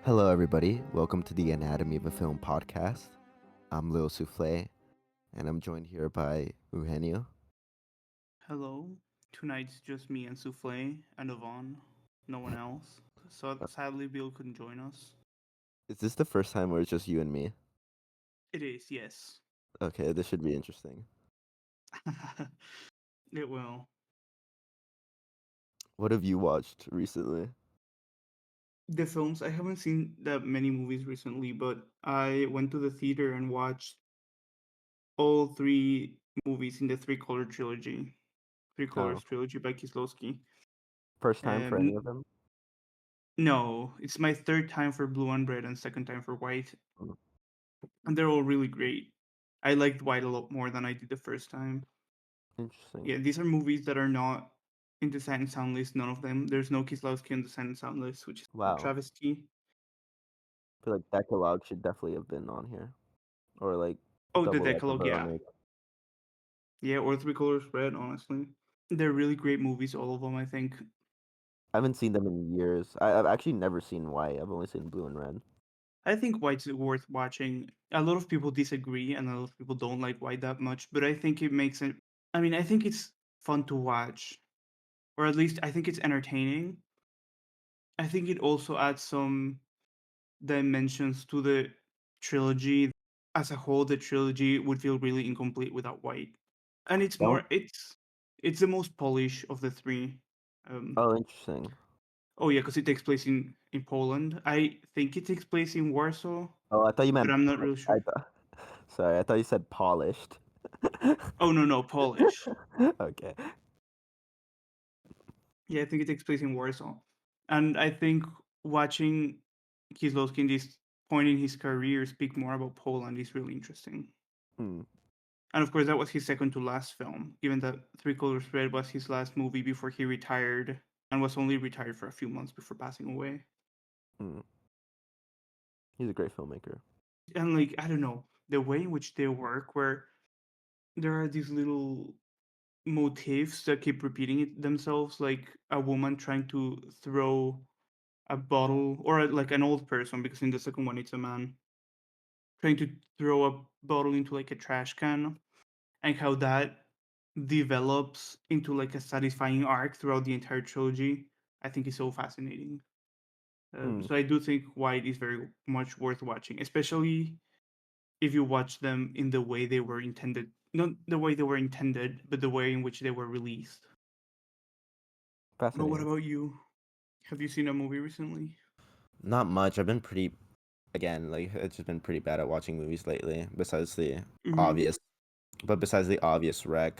Hello, everybody. Welcome to the Anatomy of a Film podcast. I'm Lil Souffle, and I'm joined here by Eugenio. Hello. Tonight's just me and Souffle and Yvonne. No one else. So Uh, sadly, Bill couldn't join us. Is this the first time where it's just you and me? It is, yes. Okay, this should be interesting. It will. What have you watched recently? The films, I haven't seen that many movies recently, but I went to the theater and watched all three movies in the Three Color trilogy. Three Oh, Colors trilogy by Kieslowski. first time for any Um, of them? no, it's my third time for Blue and Red and second time for White. Mm, And they're all really great. I liked White a lot more than I did the first time. interesting. Yeah, these are movies that are not in the Sight and Sound list. None of them. There's no Kieslowski on the Sight and Sound list, which is a Wow. travesty. I feel like Decalogue should definitely have been on here. Or like Oh, the Double Echo, Decalogue, but I'll yeah, make. yeah, or Three Colors Red. Honestly, they're really great movies, all of them. I think. I haven't seen them in years. I've actually never seen White. I've only seen Blue and Red. I think White's worth watching. A lot of people disagree, and a lot of people don't like White that much. But I think it makes it. I mean, I think it's fun to watch, or at least I think it's entertaining. I think it also adds some dimensions to the trilogy. As a whole, the trilogy would feel really incomplete without White. And it's Don't. more it's the most polished of the three. Um, Oh, interesting. oh yeah, because it takes place in Poland. I think it takes place in Warsaw, Oh, I thought you but meant. I'm not really sure. Sorry, I thought you said polished. Oh no, no, Polish. Okay. Yeah, I think it takes place in Warsaw, and I think watching Kieslowski in this point in his career speak more about Poland is really interesting. Hmm. And of course, that was his second to last film, given that Three Colors Red was his last movie before he retired and was only retired for a few months before passing away. Hmm. He's a great filmmaker. And like, I don't know, the way in which they work, where there are these little motifs that keep repeating themselves, like a woman trying to throw a bottle, or like an old person, because in the second one it's a man, trying to throw a bottle into like a trash can, and how that develops into like a satisfying arc throughout the entire trilogy, I think is so fascinating. Hmm. So I do think White is very much worth watching, especially if you watch them in the way they were intended. Not the way they were intended, but the way in which they were released. But what Fascinating. about you? Have you seen a movie recently? Not much. I've been pretty, again, like it's just been pretty bad at watching movies lately. Mm-hmm. Obvious, besides the obvious wreck,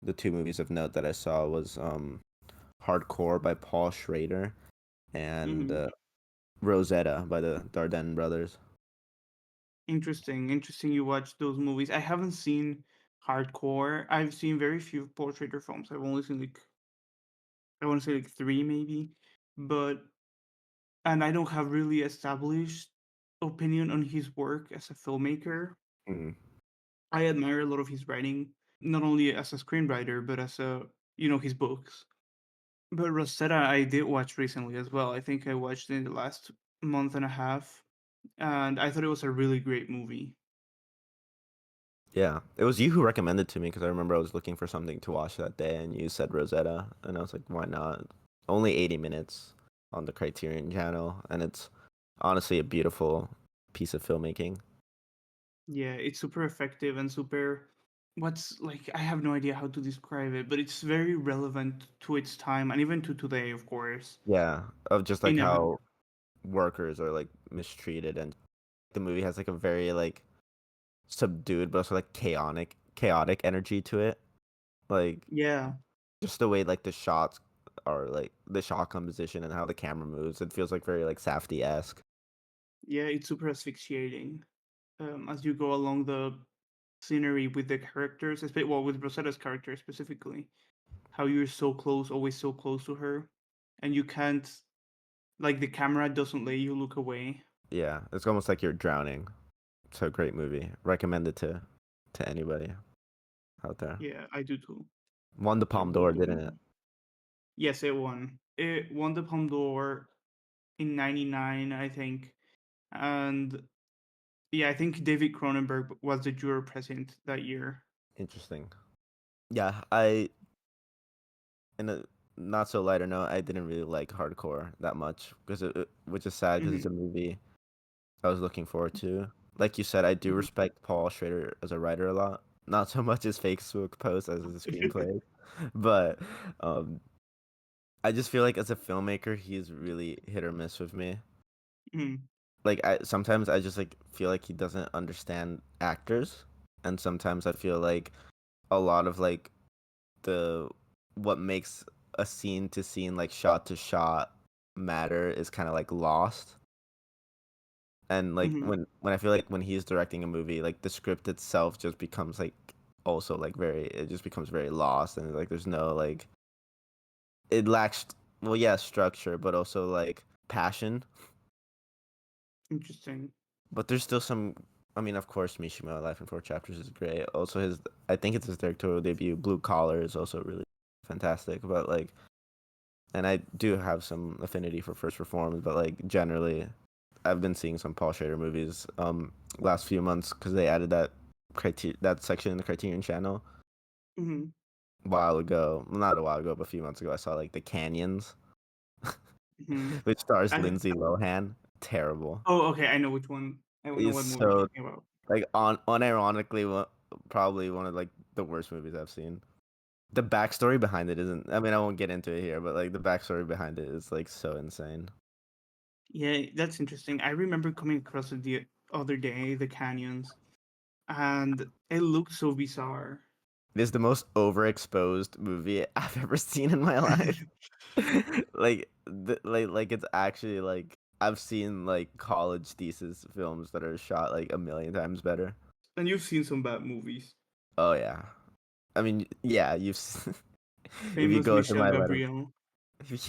the two movies of note that I saw was Hardcore by Paul Schrader and Mm-hmm. Rosetta by the Dardenne brothers. Interesting. Interesting you watched those movies. I haven't seen Hardcore. I've seen very few Portrait films. I've only seen like I want to say like three maybe, but and I don't have really established opinion on his work as a filmmaker. Mm. I admire a lot of his writing, not only as a screenwriter but as a his books. But Rosetta I did watch recently as well. I think I watched it in the last month and a half, and I thought it was a really great movie. Yeah, it was you who recommended to me because I remember I was looking for something to watch that day, and you said Rosetta, and I was like, why not? Only 80 minutes on the Criterion Channel, and it's honestly a beautiful piece of filmmaking. Yeah, it's super effective and super what's like I have no idea how to describe it, but it's very relevant to its time and even to today, of course. Yeah, of just like In a how workers are like mistreated, and the movie has like a very like subdued but also like chaotic energy to it. Like yeah, just the way like the shots are, like the shot composition and how the camera moves, it feels like very like Safdie-esque. yeah, it's super asphyxiating. As you go along the scenery with the characters, well, with Rosetta's character specifically, how you're so close, always so close to her, and you can't like the camera doesn't let you look away. Yeah, it's almost like you're drowning. So great movie. Recommend it to anybody out there. Yeah, I do too. Won the I Palme really d'Or, do didn't it? enjoy. Yes, it won. It won the Palme d'Or in '99, I think, and yeah, I think David Cronenberg was the juror president that year. Interesting. Yeah, I in a not so lighter note, I didn't really like hardcore that much because which is sad because it's a Hmm. movie I was looking forward to. Like you said, I do Hmm. respect Paul Schrader as a writer a lot. Not so much his Facebook posts as his screenplay, but um, I just feel like as a filmmaker, he's really hit or miss with me. Hmm. Like I sometimes I just like feel like he doesn't understand actors, and sometimes I feel like a lot of like the what makes a scene to scene like shot to shot matter is kind of like lost. And like Hmm. when I feel like when he's directing a movie, like the script itself just becomes like also like very it just becomes very lost, and like there's no like it lacks, well, yeah, structure, but also like passion. Interesting. But there's still some. I mean, of course, Mishima Life in Four Chapters is great. Also, his I think it's his directorial debut, Blue Collar, is also really fantastic. But like, and I do have some affinity for First Reformed, but like generally, I've been seeing some Paul Schrader movies last few months because they added that section in the Criterion Channel Hmm. a while ago. Well, not a while ago, but a few months ago. I saw like the Canyons, Hmm. which stars I Lindsay Lohan. Terrible. Oh, okay, I know which one. I know It's what movie you're so talking about. like unironically probably one of like the worst movies I've seen. The backstory behind it isn't. I mean, I won't get into it here, but like the backstory behind it is like so insane. Yeah, that's interesting. I remember coming across it the other day, the canyons, and it looked so bizarre. It is the most overexposed movie I've ever seen in my life. Like it's actually like I've seen like college thesis films that are shot like a million times better. And you've seen some bad movies. Oh yeah. I mean, yeah, if you Famous go through Michel my letter, Gabriel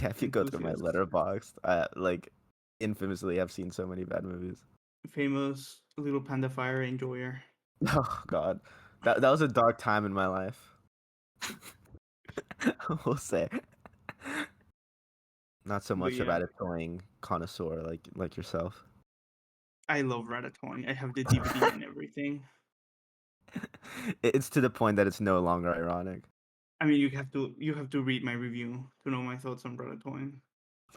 yeah, if you go through my enthusiast. letterbox, like infamously I've seen so many bad movies. Famous Little Panda Fire enjoyer. Oh God, that was a dark time in my life. We'll say. Not so But much yeah, about a toying connoisseur like yourself. I love Ratatouille. I have the DVD and everything. It's to the point that it's no longer ironic. I mean, you have to read my review to know my thoughts on Ratatouille.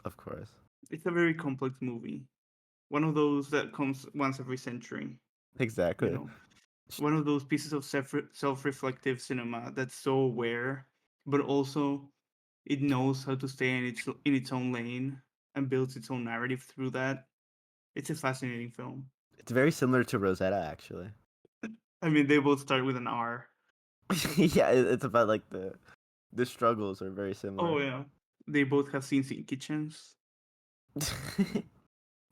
Of course. It's a very complex movie. One of those that comes once every century. You Exactly. know, one of those pieces of self-reflective cinema that's so aware, but also it knows how to stay in its own lane and builds its own narrative through that. It's a fascinating film. It's very similar to Rosetta, actually. I mean, they both start with an R. Yeah, it's about like the struggles are very Oh similar. yeah, they both have scenes in kitchens.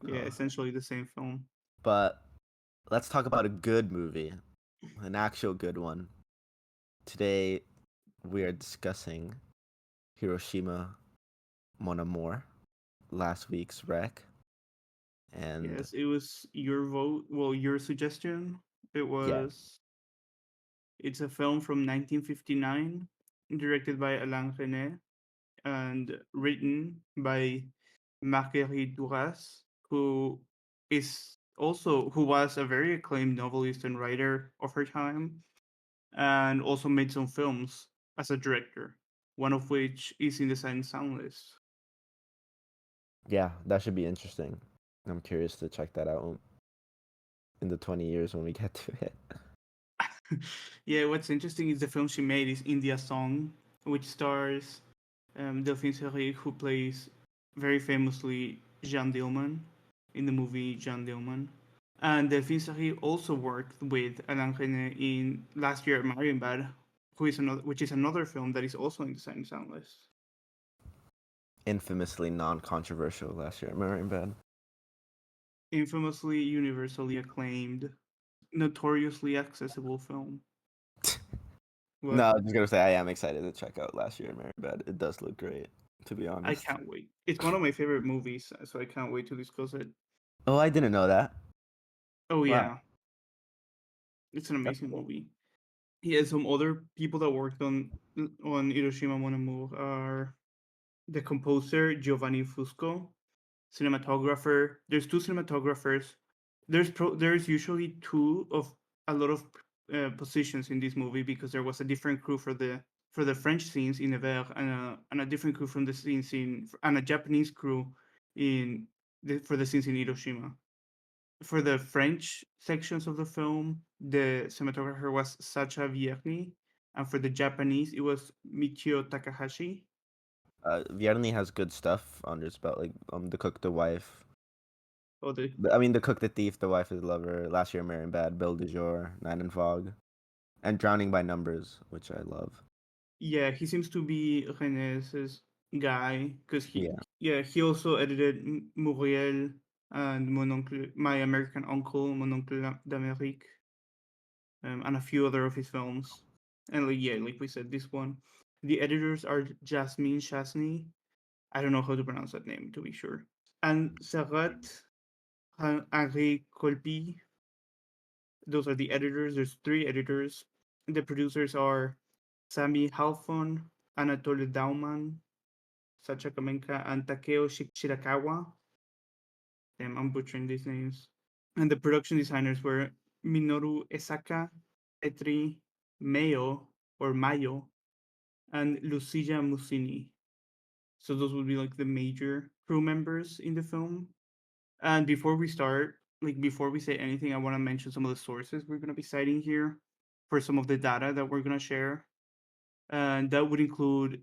Yeah, Oh. essentially the same film. But let's talk about a good movie, an actual good one. Today we are discussing Hiroshima Mon Amour, last week's wreck, and Yes, it was your vote. Well, your suggestion. It yeah, was. It's a film from 1959, directed by Alain Resnais and written by Marguerite Duras, who was a very acclaimed novelist and writer of her time, and also made some films as a director. One of which is in the Sight and Sound list. yeah, that should be interesting. I'm curious to check that out in the 20 years when we get to it. Yeah, what's interesting is the film she made is India Song, which stars Delphine Seyrig, who plays very famously Jeanne Dillman in the movie Jeanne Dillman. And Delphine Seyrig also worked with Alain Resnais in last year at Marienbad, which is another film that is also in the Sight and Sound list. Infamously non-controversial last year at Marienbad. Infamously universally acclaimed, notoriously accessible film. No, What? I was just gonna say I am excited to check out last year at Marienbad. It does look great, to be I honest. can't wait. It's one of my favorite movies, so I can't wait to discuss it. Oh, I didn't know that. Oh Wow, yeah, it's an that's amazing cool. movie. Yeah, some other people that worked on Hiroshima Mon Amour are the composer Giovanni Fusco, cinematographer. There's two cinematographers. There's usually two of a lot of positions in this movie because there was a different crew for the French scenes in Nevers and a different crew from the scenes in and a Japanese crew for the scenes in Hiroshima. For the French sections of the film, the cinematographer was Sacha Vierny, and for the Japanese, it was Michio Takahashi. Vierny has good stuff under his belt, like The Cook, the Wife. Oh, I mean, The Cook, the Thief, The Wife, the Lover, Last Year Married Bad, Bill de Jour, Night and Fog, and Drowning by Numbers, which I love. yeah, he seems to be René's guy because Yeah. he also edited Muriel and My American Uncle, Mon Oncle d'Amérique, and a few other of his films. And like we said, this one. The editors are Jasmine Chasney. I don't know how to pronounce that name to be sure. And Sarat Henri Colpi. Those are the editors. There's three editors. The producers are Sami Halfon, Anatole Dauman, Sacha Kamenka, and Takeo Shirakawa. Damn, I'm butchering these names. And the production designers were Minoru Esaka, Petri Mayo or Mayo, and Lucia Musini. So those would be like the major crew members in the film. And before we start, like before we say anything, I want to mention some of the sources we're going to be citing here for some of the data that we're going to share. And that would include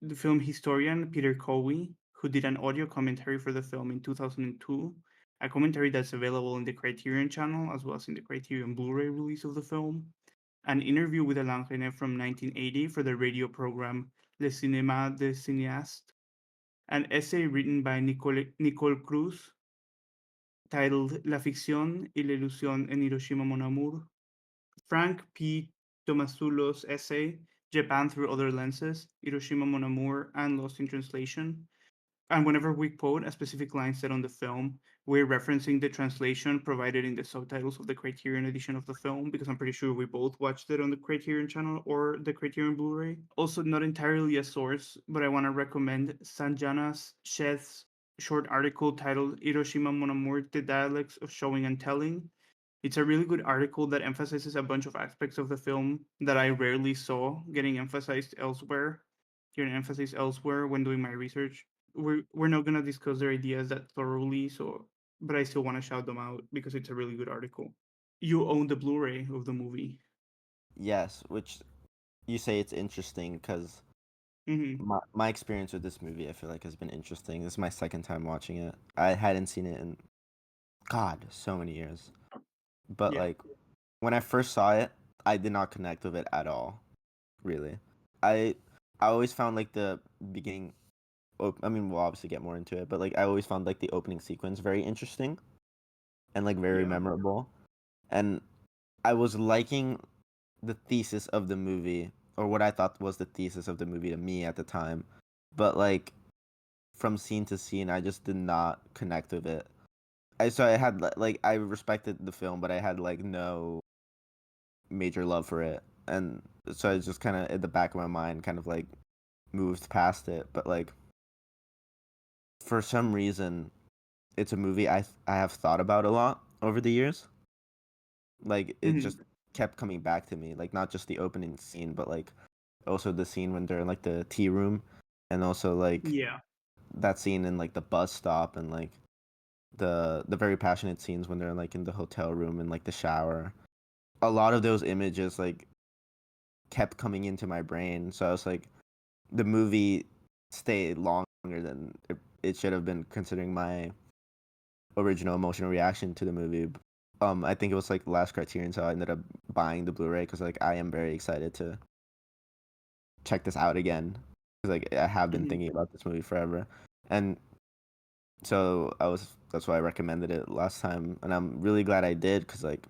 the film historian Peter Cowie, who did an audio commentary for the film in 2002, a commentary that's available in the Criterion channel as well as in the Criterion Blu-ray release of the film, an interview with Alain René from 1980 for the radio program Le Cinéma des Cinéastes, an essay written by Nicole Cruz titled La ficción y la ilusión en Hiroshima Mon Amour, Frank P. Tomasulo's essay, Japan Through Other Lenses, Hiroshima Mon Amour, and Lost in Translation. And whenever we quote a specific line said on the film, we're referencing the translation provided in the subtitles of the Criterion edition of the film, because I'm pretty sure we both watched it on the Criterion channel or the Criterion Blu-ray. Also, not entirely a source, but I want to recommend Sanjana Sheth's short article titled Hiroshima Mon Amour, The Dialects of Showing and Telling. It's a really good article that emphasizes a bunch of aspects of the film that I rarely saw getting emphasized elsewhere, getting emphasized elsewhere when doing my research. We're not gonna discuss their ideas that thoroughly, so but I still want to shout them out because it's a really good article. You own the Blu-ray of the movie. Yes, which you say it's interesting because Mm-hmm. my experience with this movie, I feel like, has been interesting. This is my second time watching it. I hadn't seen it in, God, so many years. But, Yeah. like, when I first saw it, I did not connect with it at all, really. I I always found, like, the beginning. I mean, we'll obviously get more into it, but like I always found like the opening sequence very interesting and like very Yeah. memorable. And I was liking the thesis of the movie, or what I thought was the thesis of the movie to me at the time. But like from scene to scene, I just did not connect with it. I had like I respected the film, but I had like no major love for it, and so I just kind of in the back of my mind kind of like moved past it. But like for some reason, it's a movie I have thought about a lot over the years. Like it Mm-hmm. just kept coming back to me. Like not just the opening scene, but like also the scene when they're in like the tea room, and also like Yeah. that scene in like the bus stop, and like the very passionate scenes when they're like in the hotel room and like the shower. A lot of those images like kept coming into my brain. So I was like, the movie stayed longer than it should have been, considering my original emotional reaction to the movie. I think it was like the last Criterion, so I ended up buying the Blu-ray because like I am very excited to check this out again, because like I have been Mm-hmm. thinking about this movie forever, and so that's why I recommended it last time, and I'm really glad I did because like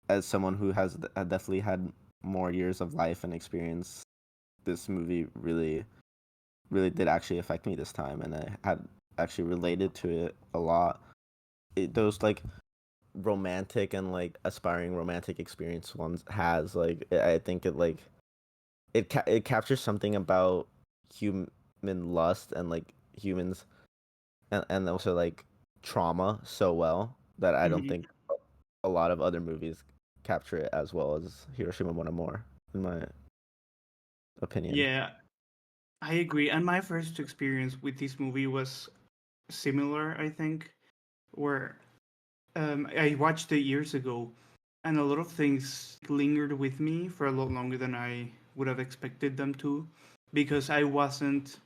as someone who has definitely had more years of life and experience, this movie really did actually affect me this time, and I had actually related to it a lot. Those like romantic and like aspiring romantic experience ones has like I think it like it captures something about human lust and like humans and also like trauma so well that I don't Mhm. think a lot of other movies capture it as well as Hiroshima Mon Amour, in my opinion. Yeah, I agree. And my first experience with this movie was similar, I think, where I watched it years ago, and a lot of things lingered with me for a lot longer than I would have expected them to, because I wasn't.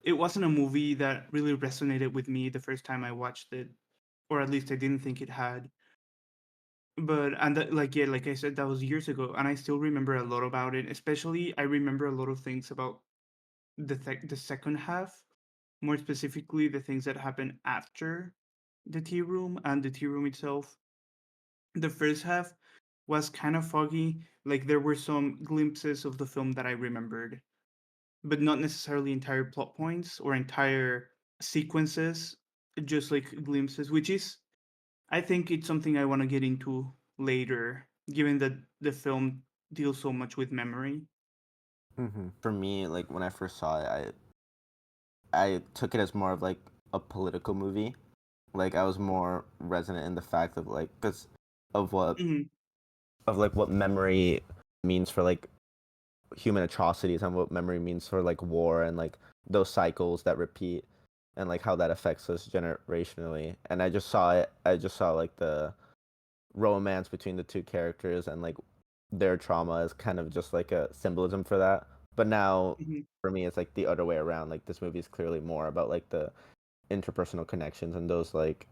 It wasn't a movie that really resonated with me the first time I watched it, or at least I didn't think it had. But and that, like yeah, like I said, that was years ago, and I still remember a lot about it. Especially, I remember a lot of things about the second half, more specifically the things that happen after the tea room and the tea room itself. The first half was kind of foggy. Like there were some glimpses of the film that I remembered, but not necessarily entire plot points or entire sequences, just like glimpses, which is, I think it's something I want to get into later, given that the film deals so much with memory. For me, like when I first saw it, I took it as more of like a political movie. Like I was more resonant in the fact of like because of what Hmm. of like what memory means for like human atrocities and what memory means for like war and like those cycles that repeat and like how that affects us generationally. And I just saw like the romance between the two characters and like their trauma is kind of just like a symbolism for that. But now Hmm. for me it's like the other way around. Like this movie is clearly more about like the interpersonal connections and those like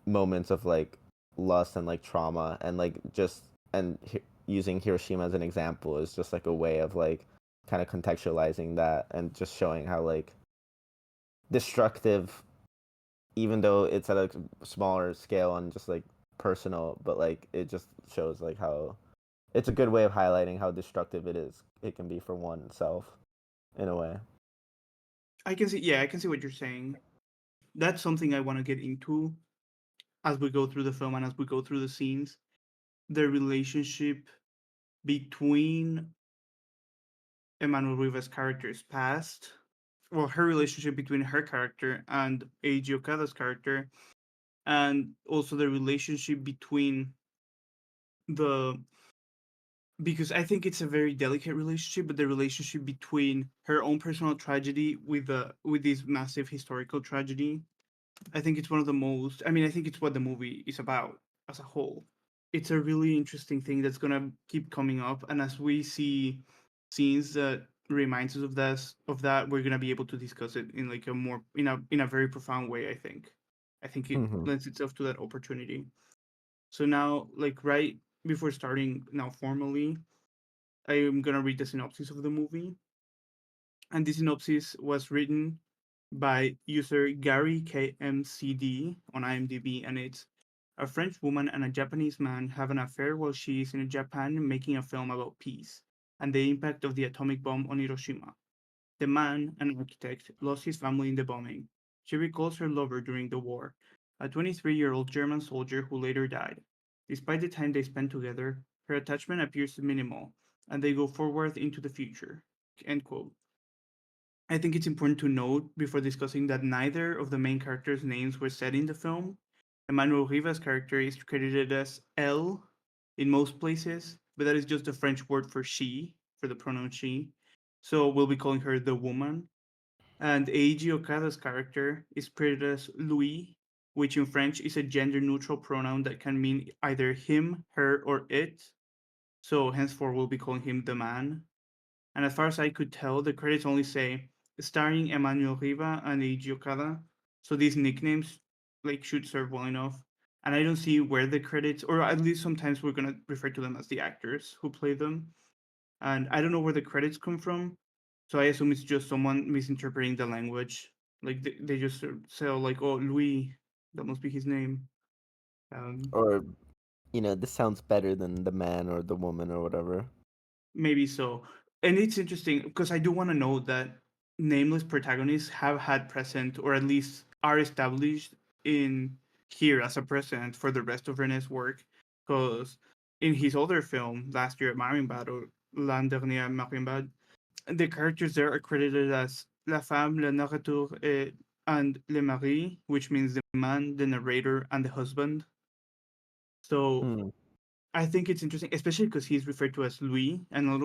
moments of like lust and like trauma and like just and using Hiroshima as an example is just like a way of like kind of contextualizing that and just showing how like destructive, even though it's at a smaller scale and just like personal, but like it just shows like how it's a good way of highlighting how destructive it can be for oneself in a way. I can see, yeah, I can see what you're saying. That's something I want to get into as we go through the film and as we go through the scenes. The relationship between Emmanuel Riva's character's past, well, her relationship between her character and Eiji Okada's character, and also the relationship between the because I think it's a very delicate relationship, but the relationship between her own personal tragedy with this massive historical tragedy, I think it's one of the most. I mean, I think it's what the movie is about as a whole. It's a really interesting thing that's gonna keep coming up, and as we see scenes that reminds us of that, we're gonna be able to discuss it in like a more in a very profound way. I think it Hmm. lends itself to that opportunity. So now, like right before starting now formally, I am gonna read the synopsis of the movie, and this synopsis was written by user Gary KMCD on IMDb, and it's a French woman and a Japanese man have an affair while she is in Japan making a film about peace and the impact of the atomic bomb on Hiroshima. The man, an architect, lost his family in the bombing. She recalls her lover during the war, a 23-year-old German soldier who later died. Despite the time they spent together, her attachment appears minimal, and they go forward into the future. End quote. I think it's important to note before discussing that neither of the main characters' names were said in the film. Emmanuel Riva's character is credited as Elle in most places, but that is just the French word for she, for the pronoun she. So we'll be calling her the woman. And Eiji Okada's character is credited as Louis, which in French is a gender neutral pronoun that can mean either him, her, or it. So henceforth we'll be calling him the man. And as far as I could tell, the credits only say starring Emmanuel Riva and Eiji Okada. So these nicknames like should serve well enough. And I don't see where the credits, or at least sometimes we're gonna refer to them as the actors who play them. And I don't know where the credits come from. So I assume it's just someone misinterpreting the language. Like they just say like, "Oh, Louis, that must be his name." Um, Or this sounds better than the man or the woman or whatever. Maybe so. And it's interesting because I do want to know that nameless protagonists have had present or at least are established in here as a present for the rest of René's work. Because in his other film last year, Marienbad or L'an dernier Marienbad, the characters there are credited as La Femme, Le Narrateur, et and Le Mari, which means the man, the narrator, and the husband. So Hmm. I think it's interesting, especially because he's referred to as Louis, and a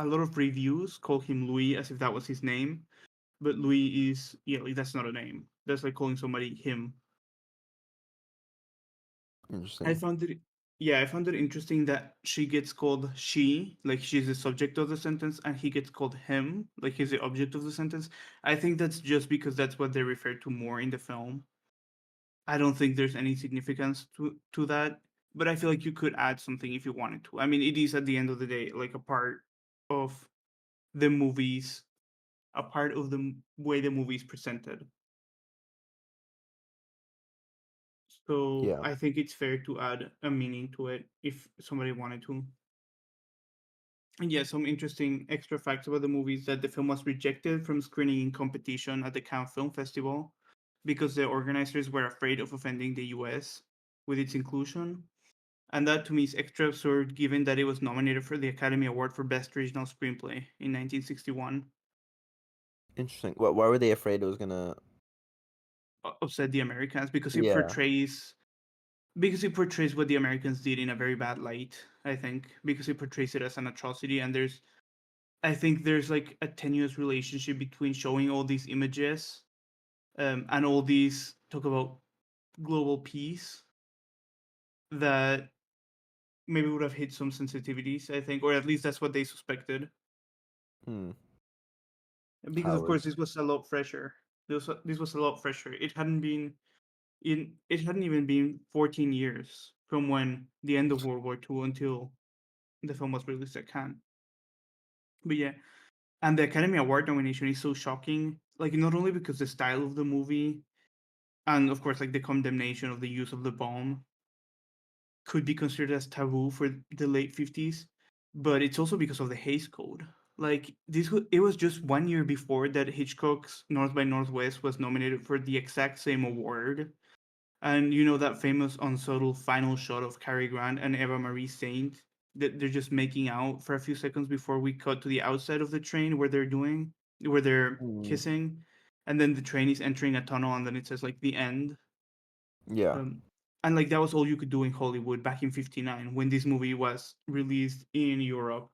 lot of reviews call him Louis as if that was his name. But Louis is, yeah, like, that's not a name. That's like calling somebody him. I Interesting. found it, yeah, I found it interesting that she gets called she, like she's the subject of the sentence, and he gets called him, like he's the object of the sentence. I think that's just because that's what they refer to more in the film. I don't think there's any significance to that, but I feel like you could add something if you wanted to. I mean, it is at the end of the day like a part of the movies, a part of the way the movie is presented. So Yeah. I think it's fair to add a meaning to it if somebody wanted to. And yeah, some interesting extra facts about the movie is that the film was rejected from screening in competition at the Cannes Film Festival because the organizers were afraid of offending the US with its inclusion. And that to me is extra absurd given that it was nominated for the Academy Award for Best Original Screenplay in 1961. Interesting. What? Why were they afraid it was gonna? Upset the Americans Yeah. because it portrays what the Americans did in a very bad light, I think, because it portrays it as an atrocity. And I think there's like a tenuous relationship between showing all these images and all these talk about global peace that maybe would have hit some sensitivities, I think, or at least that's what they suspected. Hmm. Because of Howard. course this was a lot fresher. This was a lot fresher. It hadn't even been 14 years from when the end of World War II until the film was released at Cannes. But yeah, and the Academy Award nomination is so shocking. Like not only because the style of the movie, and of course like the condemnation of the use of the bomb could be considered as taboo for the late 50s, but it's also because of the Hays Code. Like it was just 1 year before that Hitchcock's North by Northwest was nominated for the exact same award. And you know that famous unsubtle final shot of Cary Grant and Eva Marie Saint that they're just making out for a few seconds before we cut to the outside of the train where they're Hmm. kissing, and then the train is entering a tunnel and then it says like the end. Yeah. Um, and like that was all you could do in Hollywood back in '59 when this movie was released in Europe.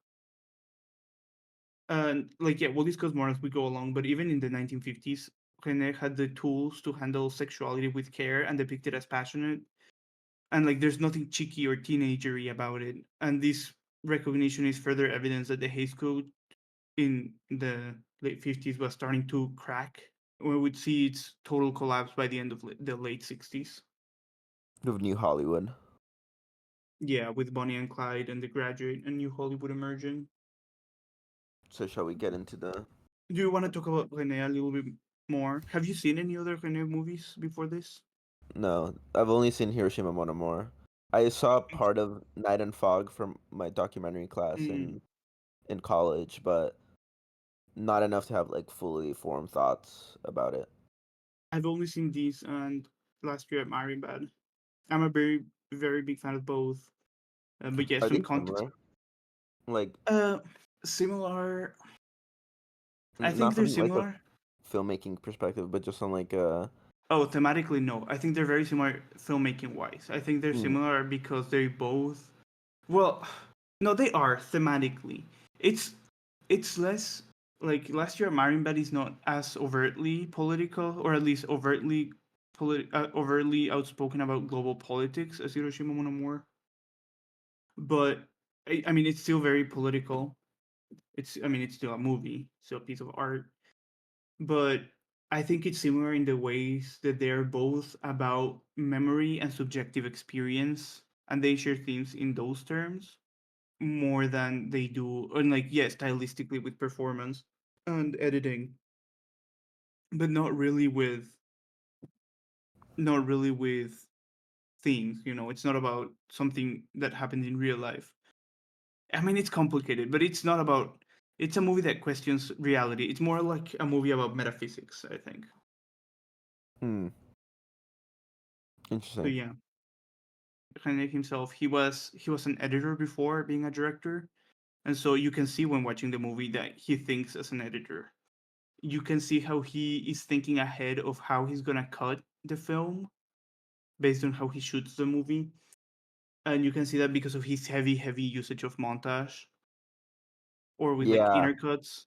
And like yeah, we'll discuss more as we go along. But even in the 1950s, René had the tools to handle sexuality with care and depict it as passionate, and like there's nothing cheeky or teenagery about it. And this recognition is further evidence that the Hays Code in the late 50s was starting to crack. We would see its total collapse by the end of the late 60s. Of New Hollywood. Yeah, with Bonnie and Clyde and The Graduate and New Hollywood emerging. So shall we get into the? Do you want to talk about Rene a little bit more? Have you seen any other Rene movies before this? No, I've only seen Hiroshima Mon Amour. I saw part of Night and Fog from my documentary class Mm, in college, but not enough to have like fully formed thoughts about it. I've only seen these and Last Year at Marienbad. I'm a very, very big fan of both. But yeah, Are some they context. similar? Like Uh, Similar. I think not they're from like a similar. filmmaking perspective, but just on like Oh, thematically, no. I think they're very similar filmmaking wise. I think they're hmm, similar because they both. Well, no, they are thematically. It's it's less like Last Year Marienbad is not as overtly political, or at least overtly outspoken about global politics as Hiroshima Mon Amour. But I mean, it's still very political. It's still a movie, still a piece of art. But I think it's similar in the ways that they're both about memory and subjective experience, and they share themes in those terms more than they do, and like yes, stylistically with performance and editing, but not really with themes. You know, it's not about something that happened in real life. I mean, it's complicated, but it's not about. It's a movie that questions reality. It's more like a movie about metaphysics, I think. hmm, So interesting. yeah, René himself, he was an editor before being a director, and so you can see when watching the movie that he thinks as an editor. you can see how he is thinking ahead of how he's gonna cut the film based on how he shoots the movie. And you can see that because of his heavy usage of montage or with like Yeah, inner cuts.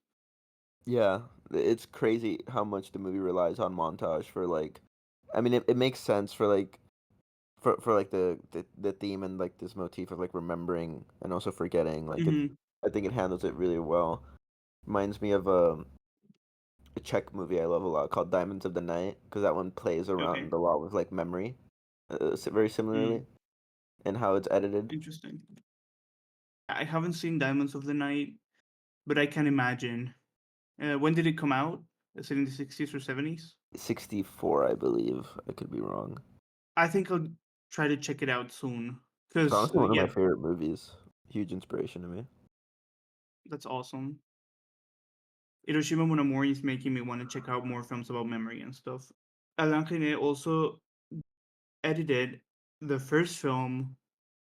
yeah. It's crazy how much the movie relies on montage for like I mean it makes sense for like for like the theme and like this motif of like remembering and also forgetting. Like it Hmm. I think it handles it really well. Reminds me of a Czech movie I love a lot called Diamonds of the Night because that one plays around Okay. a lot with like memory, very Mm, similarly, and how it's edited. interesting. I haven't seen Diamonds of the Night, but I can imagine. When did it come out? Is it in the 60s or 70s? 64, I believe. I could be wrong. I think I'll try to check it out soon. It's Because, honestly one of my yeah, favorite movies. Huge inspiration to me. that's awesome. Hiroshima Mon Amour is making me want to check out more films about memory and stuff. Alain Resnais also edited the first film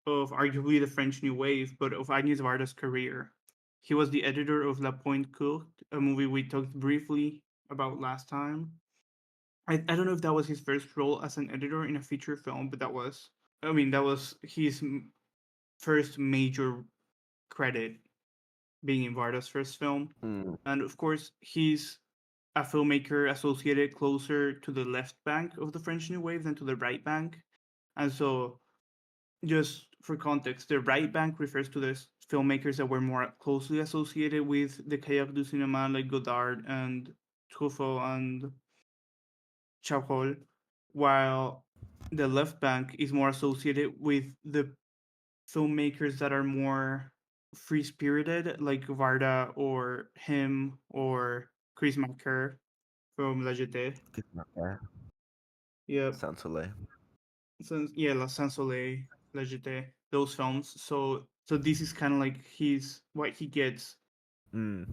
of arguably the French New Wave, but of Agnès Varda's career. He was the editor of La Pointe Courte, a movie we talked briefly about last time. I don't know if that was his first role as an editor in a feature film, but that was, I mean, that was his first major credit being in Varda's first film. Mm, And of course, he's a filmmaker associated closer to the left bank of the French New Wave than to the right bank. And so, just for context, the right bank refers to the filmmakers that were more closely associated with the Cahiers du Cinéma, like Godard and Truffaut and Chabrol, while the left bank is more associated with the filmmakers that are more free spirited, like Varda or him or Chris Marker from La Jetée. yeah. Yep. Sounds so lame. So, yeah, La Saint Soleil, La Jetée, those films. So this is kind of like his what he gets. Mm.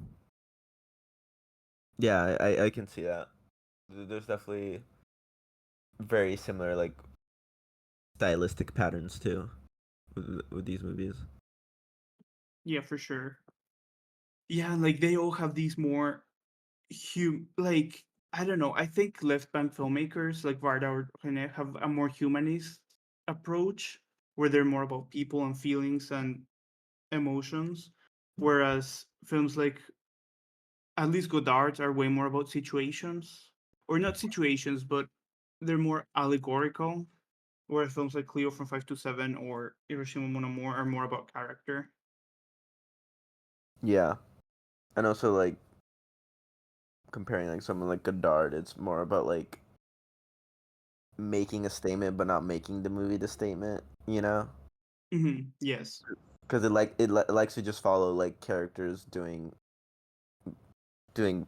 Yeah, I can see that. There's definitely very similar like stylistic patterns too with these movies. Yeah, for sure. Yeah, like they all have these more like I don't know. I think left bank filmmakers like Varda or René have a more humanist approach where they're more about people and feelings and emotions, whereas films like at least Godard's are way more about situations, or not situations, but they're more allegorical. Whereas films like Cleo from 527 or Hiroshima Mon Amour are more about character. Yeah, and also like comparing like someone like Godard, it's more about like making a statement but not making the movie the statement, you know? Yes, Because it likes to just follow like characters doing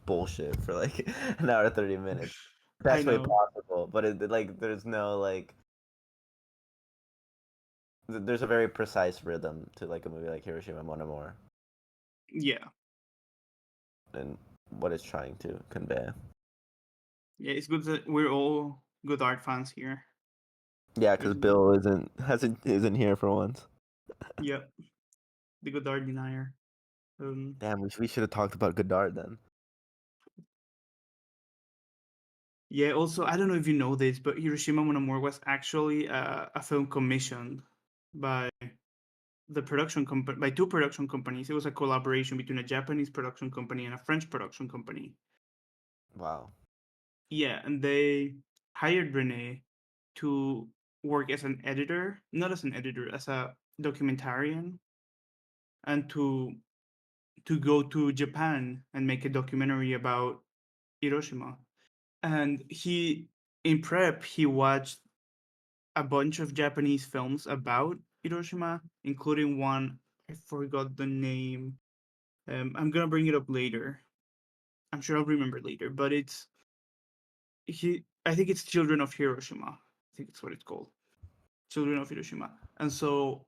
bullshit for like an hour 30 minutes, I best way know. possible. But like there's no like there's a very precise rhythm to like a movie like Hiroshima Mon Amour Yeah, and what it's trying to convey. yeah. It's good that we're all Godard fans here. Yeah, There's because Bill isn't here for once. Yep, the Godard denier. Um, Damn, we should have talked about Godard then. yeah. Also, I don't know if you know this, but Hiroshima Mon Amour was actually a film commissioned by the production company by two production companies. It was a collaboration between a Japanese production company and a French production company. Wow. Yeah, and they hired Rene to work as an editor, not as an editor, as a documentarian, and to go to Japan and make a documentary about Hiroshima. And he in prep he watched a bunch of Japanese films about Hiroshima, including one I forgot the name. I'm gonna bring it up later. I'm sure I'll remember later, but it's he. I think it's Children of Hiroshima. I think it's what it's called, Children of Hiroshima. And so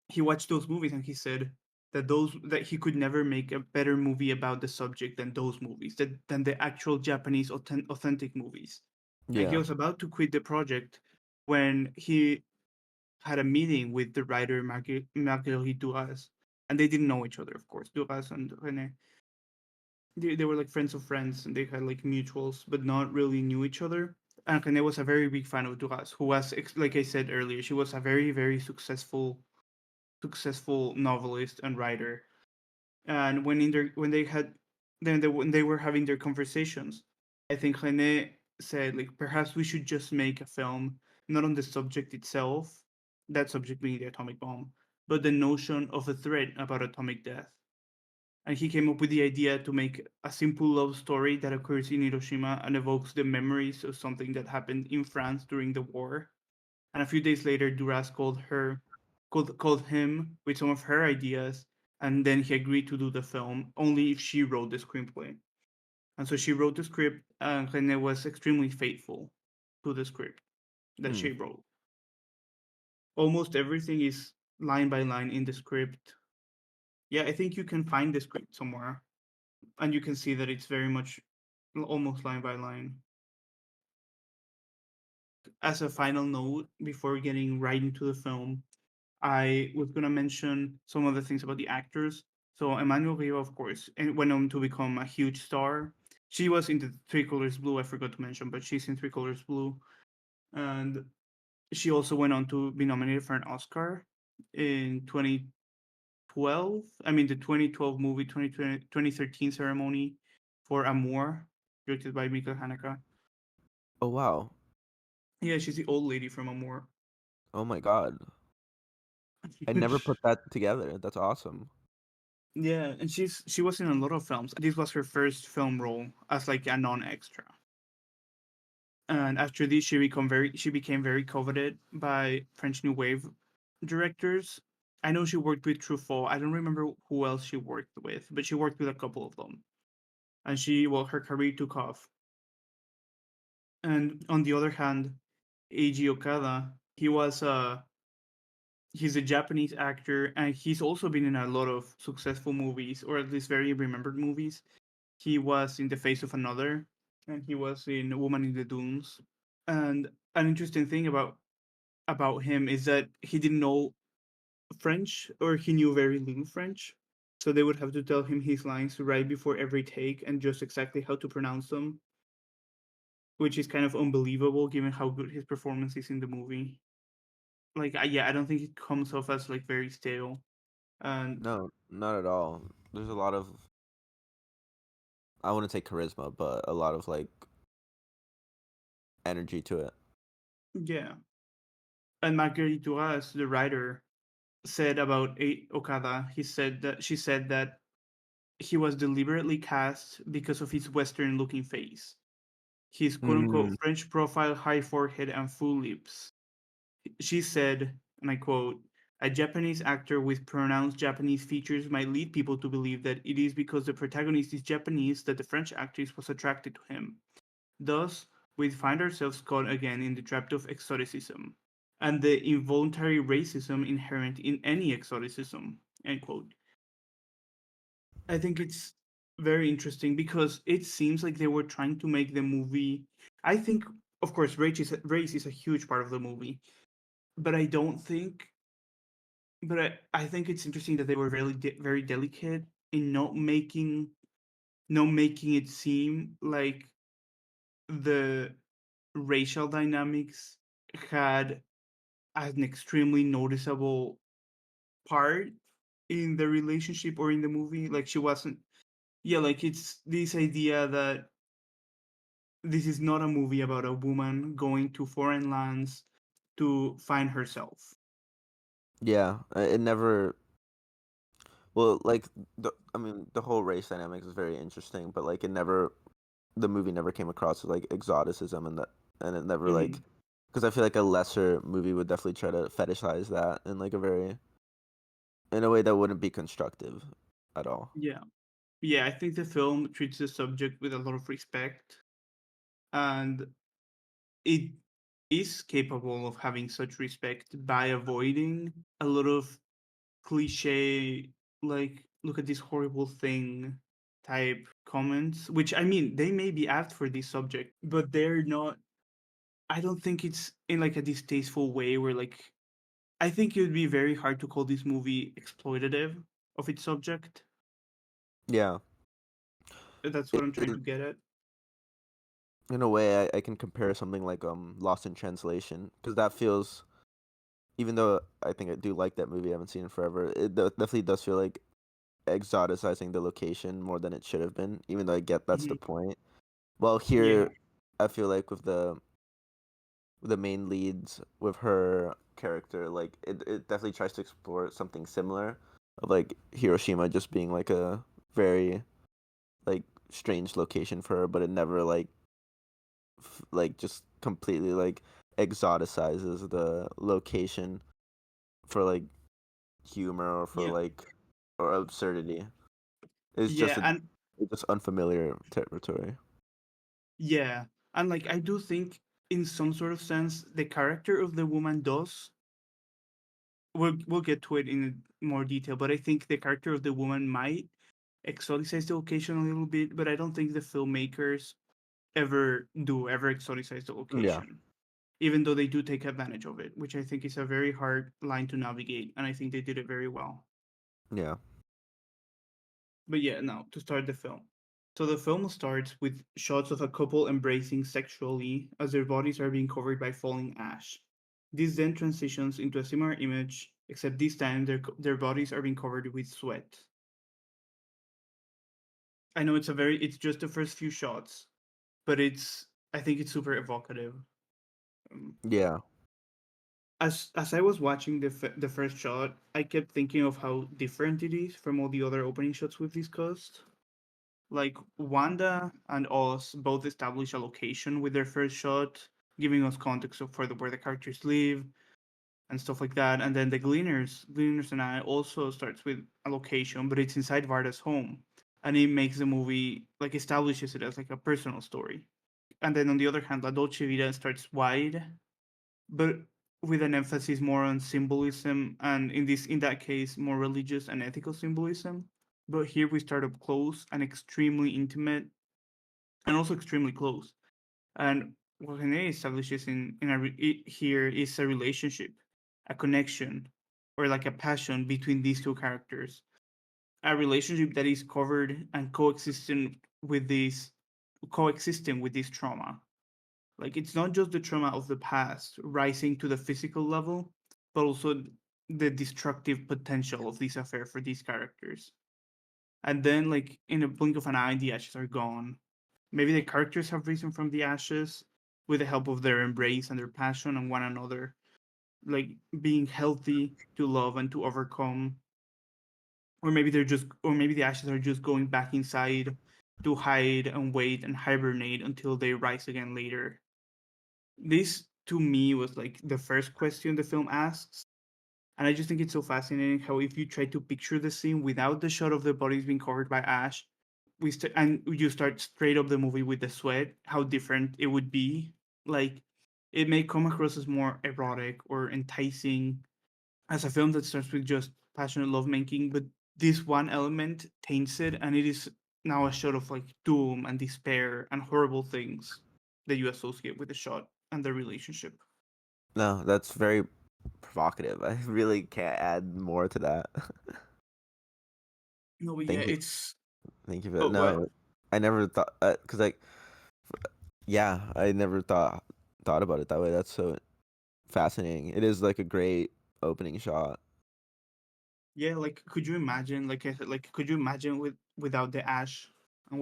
he watched those movies and he said that he could never make a better movie about the subject than those movies, than the actual Japanese authentic movies. And he Yeah. was about to quit the project when he had a meeting with the writer Marguerite Duras, and they didn't know each other, of course, Duras and René. they were like friends of friends, and they had like mutuals, but not really knew each other. And René was a very big fan of Duras, who was, like I said earlier, she was a very, very successful novelist and writer. And when they had when they were having their conversations, I think René said like perhaps we should just make a film not on the subject itself, that subject being the atomic bomb, but the notion of a threat about atomic death. And he came up with the idea to make a simple love story that occurs in Hiroshima and evokes the memories of something that happened in France during the war. And a few days later, Duras called him with some of her ideas, and then he agreed to do the film only if she wrote the screenplay. And so she wrote the script, and René was extremely faithful to the script that Hmm. she wrote. Almost everything is line by line in the script. Yeah, I think you can find the script somewhere, and you can see that it's very much almost line by line. As a final note, before getting right into the film, I was gonna mention some of the things about the actors. So Emmanuel Rio, of course, and went on to become a huge star. She was in the Three Colors Blue. I forgot to mention, but she's in Three Colors Blue, and she also went on to be nominated for an Oscar in 2012. I mean, the 2012 movie, 2013 ceremony for Amour, directed by Mika Haneke. Oh wow. Yeah, she's the old lady from Amour. Oh my god. I never put that together. That's awesome. Yeah, and she was in a lot of films. This was her first film role as like a non-extra. And after this, she became very coveted by French New Wave directors. I know she worked with Truffaut. I don't remember who else she worked with, but she worked with a couple of them. And her career took off. And on the other hand, Eiji Okada, he's a Japanese actor, and he's also been in a lot of successful movies, or at least very remembered movies. He was in The Face of Another, and he was in Woman in the Dunes. And an interesting thing about him is that he didn't know French, or he knew very little French. So they would have to tell him his lines right before every take and just exactly how to pronounce them, which is kind of unbelievable given how good his performance is in the movie. Like, yeah, I don't think it comes off as like very stale. And No, not at all. There's a lot of, I wouldn't say charisma, but a lot of like energy to it. yeah, and Marguerite Duras, the writer, said about Okada, she said that he was deliberately cast because of his Western looking face, his quote unquote Mm. French profile, high forehead, and full lips. She said, and I quote, a Japanese actor with pronounced Japanese features might lead people to believe that it is because the protagonist is Japanese that the French actress was attracted to him. Thus, we find ourselves caught again in the trap of exoticism and the involuntary racism inherent in any exoticism. End quote. I think it's very interesting because it seems like they were trying to make the movie. I think, of course, race is a huge part of the movie, but I don't think. But I think it's interesting that they were very delicate in not making it seem like the racial dynamics had an extremely noticeable part in the relationship or in the movie. Like she wasn't. Yeah, like it's this idea that this is not a movie about a woman going to foreign lands to find herself. Yeah, it never. Well, like I mean, the whole race dynamics is very interesting, but like it never, the movie never came across as like exoticism, and it never like, Mhm. because I feel like a lesser movie would definitely try to fetishize that in like in a way that wouldn't be constructive at all. Yeah. Yeah, I think the film treats the subject with a lot of respect, and it is capable of having such respect by avoiding a lot of cliche, like, look at this horrible thing type comments, which I mean, they may be apt for this subject, but they're not. I don't think it's in like a distasteful way where like I think it would be very hard to call this movie exploitative of its subject. Yeah, That's what it, I'm trying it to get at. in a way I can compare something like Lost in Translation, because that feels, even though I think I do like that movie, I haven't seen it forever. Definitely does feel like exoticizing the location more than it should have been, even though I get that's the Mhm. point. Well, Yeah, here I feel like with the main leads, with her character, like it definitely tries to explore something similar, of like Hiroshima just being like a very like strange location for her, but it never like like just completely like exoticizes the location for like humor or for yeah, like or absurdity. It's just yeah, a and it's just unfamiliar territory. yeah, and like I do think in some sort of sense the character of the woman does. We'll get to it in more detail, but I think the character of the woman might exoticize the location a little bit, but I don't think the filmmakers ever exoticize the Yeah, location, even though they do take advantage of it, which I think is a very hard line to navigate, and I think they did it very well. yeah, But yeah, now to start the film. So the film starts with shots of a couple embracing sexually as their bodies are being covered by falling ash. This then transitions into a similar image, except this time their bodies are being covered with sweat. I know it's just the first few shots, but I think it's super evocative. Um, yeah, as I was watching the first shot, I kept thinking of how different it is from all the other opening shots we've discussed. Like Wanda and Oz both establish a location with their first shot, giving us context for where the characters live and stuff like that. And then the Gleaners and I also starts with a location, but it's inside Varda's home, and it makes the movie like establishes it as like a personal story. And then on the other hand, La Dolce Vita starts wide, but with an emphasis more on symbolism, and in that case, more religious and ethical symbolism. But here we start up close and extremely intimate, and also extremely close. And what Rene establishes here is a relationship, a connection, or like a passion between these two characters. A relationship that is covered and coexisting with this trauma. Like it's not just the trauma of the past rising to the physical level, but also the destructive potential of this affair for these characters. And then, like in a blink of an eye, the ashes are gone. Maybe the characters have risen from the ashes with the help of their embrace and their passion on one another, like being healthy to love and to overcome. Or maybe the ashes are just going back inside to hide and wait and hibernate until they rise again later. This to me was like the first question the film asks. And I just think it's so fascinating how if you try to picture the scene without the shot of the bodies being covered by ash, and you start straight up the movie with the sweat, how different it would be. Like it may come across as more erotic or enticing as a film that starts with just passionate lovemaking, but this one element taints it, and it is now a shot of like doom and despair and horrible things that you associate with the shot and the relationship. no, that's very provocative. I really can't add more to that. No, but yeah, Thank you, it's thank you for that. oh, what? No, I never thought, cause like, yeah, I never thought about it that way. That's so fascinating. It is like a great opening shot. Yeah, like could you imagine? Like I said, like could you imagine without the ash and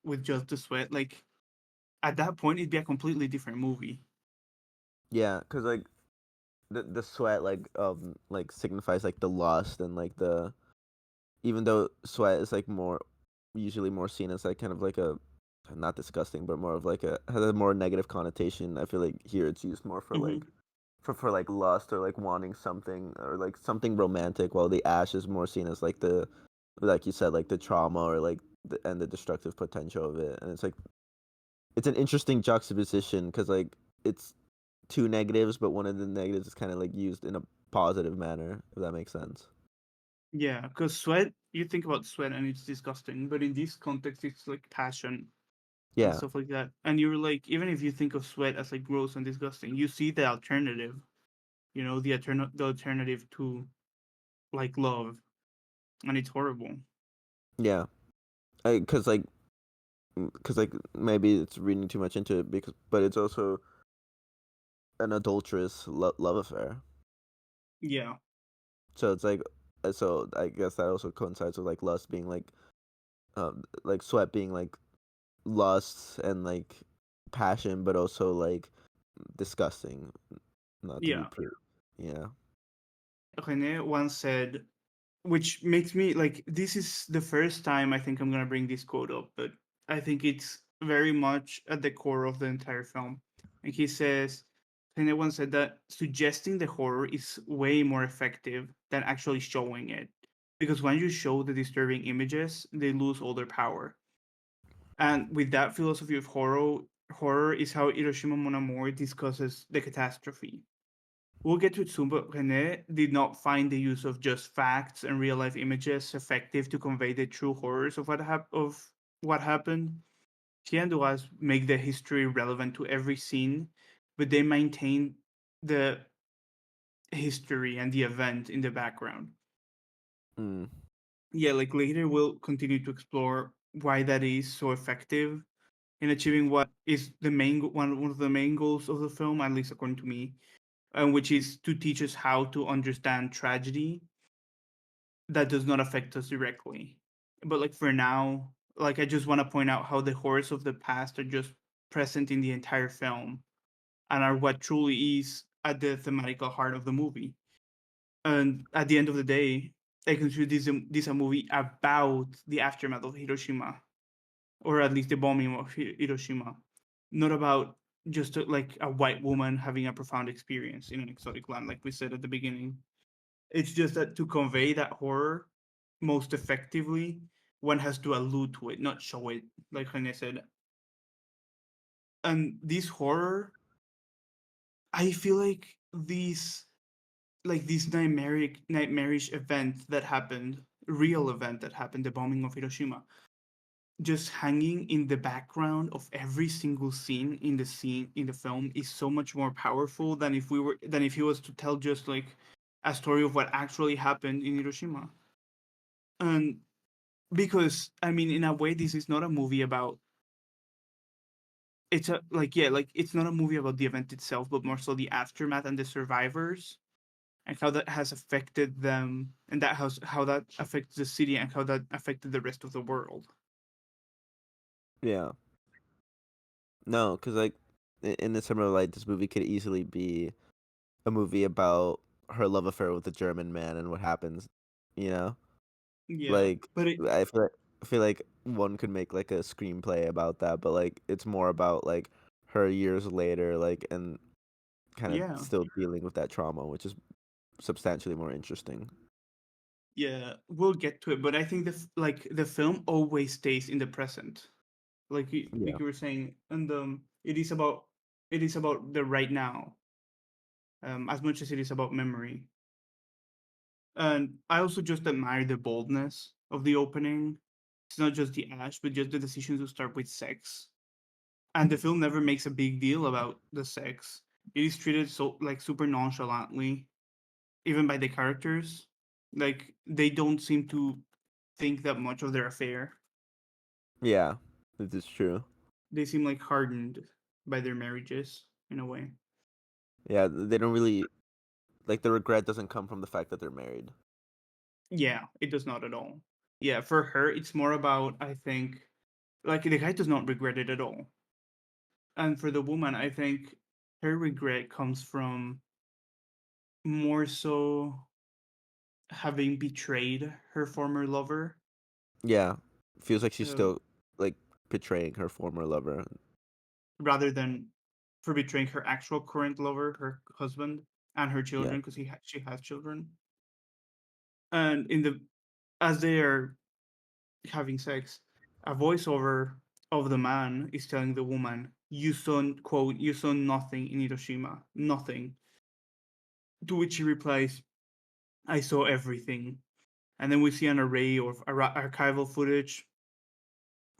with just the sweat? Like at that point, it'd be a completely different movie. Yeah, cause like the sweat like signifies like the lust and like the, even though sweat is like more usually more seen as like kind of like a, not disgusting, but more of like a, has a more negative connotation. I feel like here it's used more for Hmm. like for like lust or like wanting something or like something romantic, while the ash is more seen as like the, like you said, like the trauma or like the destructive potential of it. And it's like it's an interesting juxtaposition because like it's two negatives, but one of the negatives is kind of like used in a positive manner, if that makes sense. Yeah, because sweat, you think about sweat and it's disgusting, but in this context, it's like passion and Yeah, stuff like that. And you're like, even if you think of sweat as like gross and disgusting, you see the alternative. You know, the alternative to like love, and it's horrible. yeah, because like because like maybe it's reading too much into it because but it's also an adulterous love affair. Yeah, So it's like so I guess that also coincides with like lust being like sweat being like lust and like passion, but also like disgusting, not to be yeah. proved. Yeah. René once said, which makes me like, this is the first time I think I'm gonna bring this quote up, but I think it's very much at the core of the entire film. And he says, René once said that suggesting the horror is way more effective than actually showing it. Because when you show the disturbing images, they lose all their power. And with that philosophy of horror is how Hiroshima Mon Amour discusses the catastrophe. We'll get to it soon, but René did not find the use of just facts and real life images effective to convey the true horrors of what happened. He and Duras make the history relevant to every scene, but they maintain the history and the event in the background. Mm. Yeah, like later we'll continue to explore why that is so effective in achieving what is the one of the main goals of the film, at least according to me, which is to teach us how to understand tragedy that does not affect us directly. But like for now, like I just want to point out how the horrors of the past are just present in the entire film and are what truly is at the thematical heart of the movie. And at the end of the day, I consider this a movie about the aftermath of Hiroshima, or at least the bombing of Hiroshima, not about just like a white woman having a profound experience in an exotic land, like we said at the beginning. It's just that to convey that horror most effectively, one has to allude to it, not show it, like Rene said. And this horror, I feel this nightmarish event that happened, real event that happened, the bombing of Hiroshima, just hanging in the background of every single scene in the film is so much more powerful than if he was to tell just like a story of what actually happened in Hiroshima. And because I mean, in a way, this is not a movie about it's a like yeah, like it's not a movie about the event itself, but more so the aftermath and the survivors and how that has affected them, and that how that affects the city and how that affected the rest of the world. Yeah. No, because like in a similar light, this movie could easily be a movie about her love affair with a German man and what happens. You know, Yeah, like but it I feel like one could make like a screenplay about that, but like it's more about like her years later, like and kind of yeah, still dealing with that trauma, which is substantially more interesting. yeah, we'll get to it. But I think the film always stays in the present, like Yeah. you were saying, and it is about the right now, as much as it is about memory. And I also just admire the boldness of the opening. It's not just the ash, but just the decision to start with sex. And the film never makes a big deal about the sex. It is treated so like super nonchalantly, even by the characters. Like they don't seem to think that much of their affair. Yeah, this is true. They seem like hardened by their marriages in a way. Yeah, they don't really like the regret doesn't come from the fact that they're married. Yeah, it does not at all. Yeah, for her, it's more about, I think, like the guy does not regret it at all. And for the woman, I think her regret comes from more so having betrayed her former lover, Yeah, feels like she's um, still like betraying her former lover. rather than for betraying her actual current lover, her husband, and her Yeah, children, because she has children. And in the as they are having sex, a voiceover of the man is telling the woman, "You saw quote, you saw nothing in Hiroshima, nothing." To which she replies, "I saw everything." And then we see an array of archival footage,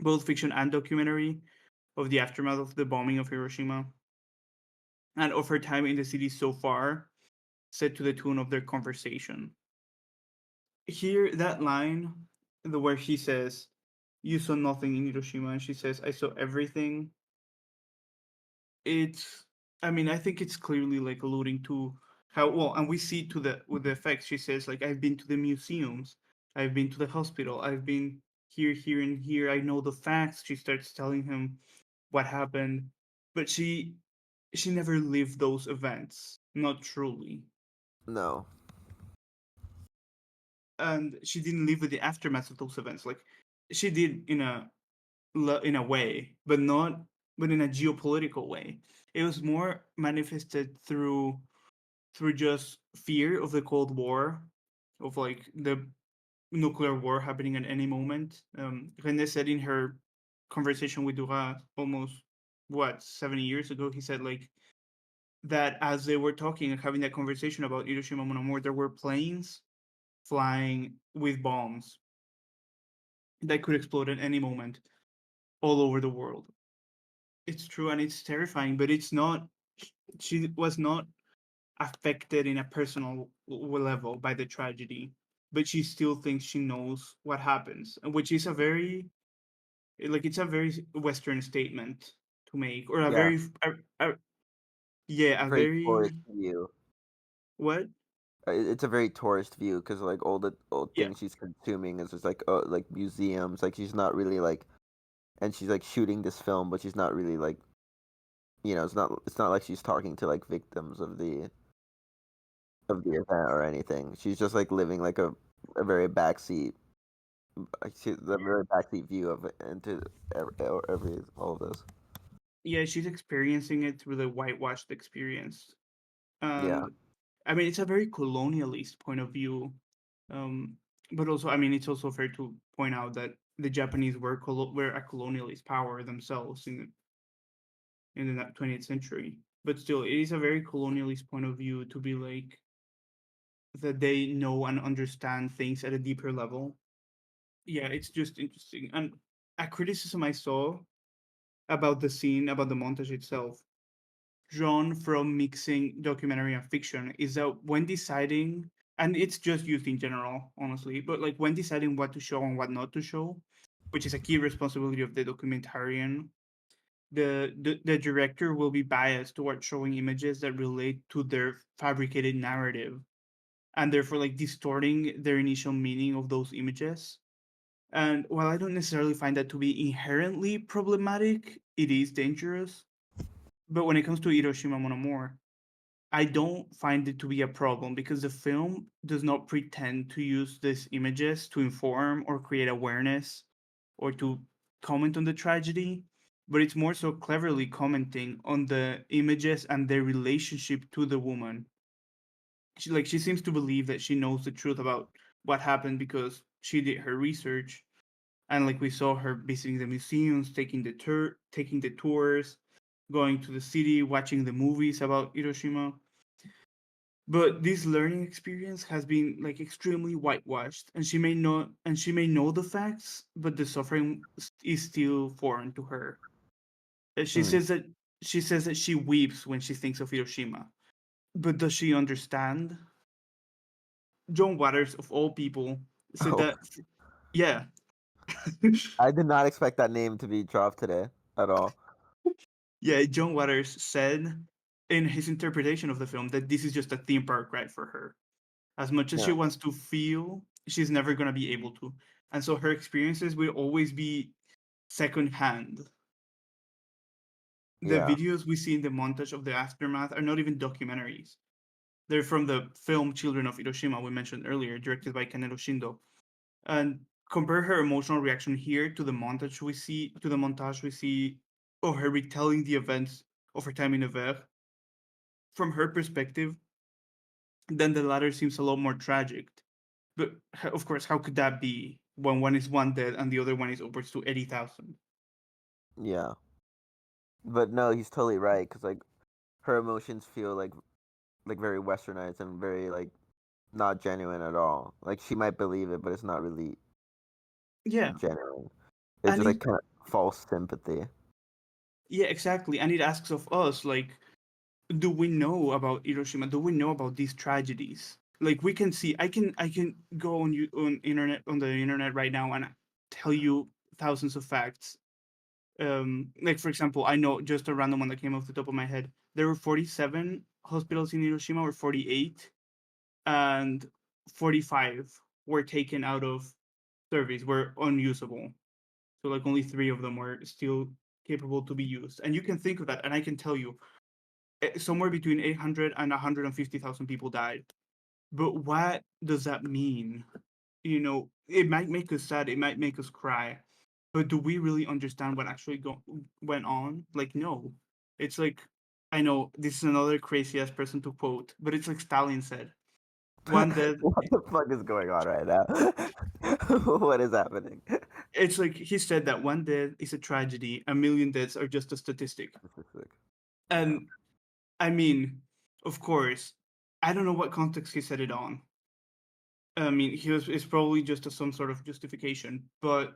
both fiction and documentary, of the aftermath of the bombing of Hiroshima and of her time in the city so far, set to the tune of their conversation. Here, that line, the where he says, you saw nothing in Hiroshima, and she says, I saw everything. It's, I mean, I think it's clearly like alluding to how well, and we see to the with the effects. She says like, I've been to the museums, I've been to the hospital, I've been here, here, and here. I know the facts. She starts telling him what happened, but she never lived those events, not truly, No. and she didn't live with the aftermath of those events. Like she did in a way, but not but in a geopolitical way. It was more manifested through just fear of the Cold War, of like the nuclear war happening at any moment. René said in her conversation with Dura almost 70 years ago, he said like that as they were talking and having that conversation about Hiroshima Mon Amour, there were planes flying with bombs that could explode at any moment all over the world. It's true and it's terrifying, but it's not. She was not affected in a personal level by the tragedy, but she still thinks she knows what happens, which is a very like it's a very Western statement to make, or a Yeah. very yeah, a Very tourist very view. what? It's a very tourist view because like all the old Yeah, things she's consuming is just like museums. Like she's not really like, and she's like shooting this film, but she's not really like, it's not like she's talking to like victims of the event or anything. She's just like living like a very backseat, the very backseat view of it into every all of this. yeah, she's experiencing it through the whitewashed experience, Yeah. and I mean it's a very colonialist point of view, um, but also I mean it's also fair to point out that the Japanese were a colonialist power themselves in the 20th century. But still, it is a very colonialist point of view to be like that they know and understand things at a deeper level. Yeah, it's just interesting. And a criticism I saw about the scene, about the montage itself, drawn from mixing documentary and fiction, is that when deciding, and it's just used in general, honestly, but like when deciding what to show and what not to show, which is a key responsibility of the documentarian, the director will be biased towards showing images that relate to their fabricated narrative, and therefore like distorting their initial meaning of those images. And while I don't necessarily find that to be inherently problematic, it is dangerous. But when it comes to Hiroshima Mon Amour, I don't find it to be a problem because the film does not pretend to use these images to inform or create awareness or to comment on the tragedy, but it's more so cleverly commenting on the images and their relationship to the woman. She seems to believe that she knows the truth about what happened because she did her research, and like we saw her visiting the museums, taking the tours, going to the city, watching the movies about Hiroshima. But this learning experience has been like extremely whitewashed, and she may know the facts, but the suffering is still foreign to her. She Mm. says that she weeps when she thinks of Hiroshima, but does she understand? John Waters, of all people, said Oh, that. Yeah, I did not expect that name to be dropped today at all. yeah. John Waters said in his interpretation of the film that this is just a theme park ride for her. As much as she Yeah. wants to feel, she's never gonna be able to, and so her experiences will always be secondhand. The Yeah. videos we see in the montage of the aftermath are not even documentaries. They're from the film Children of Hiroshima we mentioned earlier, directed by Kaneko Shindo. And compare her emotional reaction here to the montage we see of her retelling the events of her time in Nevers. From her perspective, then the latter seems a lot more tragic. But of course, how could that be when one is one dead and the other one is upwards to 80,000? Yeah. But no, he's totally right because like her emotions feel like very westernized and very like not genuine at all. Like she might believe it, but it's not really Yeah, genuine. It's and just it like kind of false sympathy. yeah exactly, and it asks of us like, do we know about Hiroshima? Do we know about these tragedies? Like I can go on the internet right now and tell you thousands of facts. Like for example, I know just a random one that came off the top of my head. There were 47 hospitals in Hiroshima, or 48, and 45 were taken out of service, were unusable. So like only three of them were still capable to be used. And you can think of that, and I can tell you, somewhere between 800 and 150,000 people died. But what does that mean? It might make us sad, it might make us cry, but do we really understand what actually went on? Like, no. It's like, I know this is another crazy ass person to quote, but it's like Stalin said, one death. What the fuck is going on right now? What is happening? It's like he said that one death is a tragedy, a million deaths are just a statistic. Statistic. Yeah. And I mean, of course, I don't know what context he said it on. I mean, it's probably just some sort of justification, but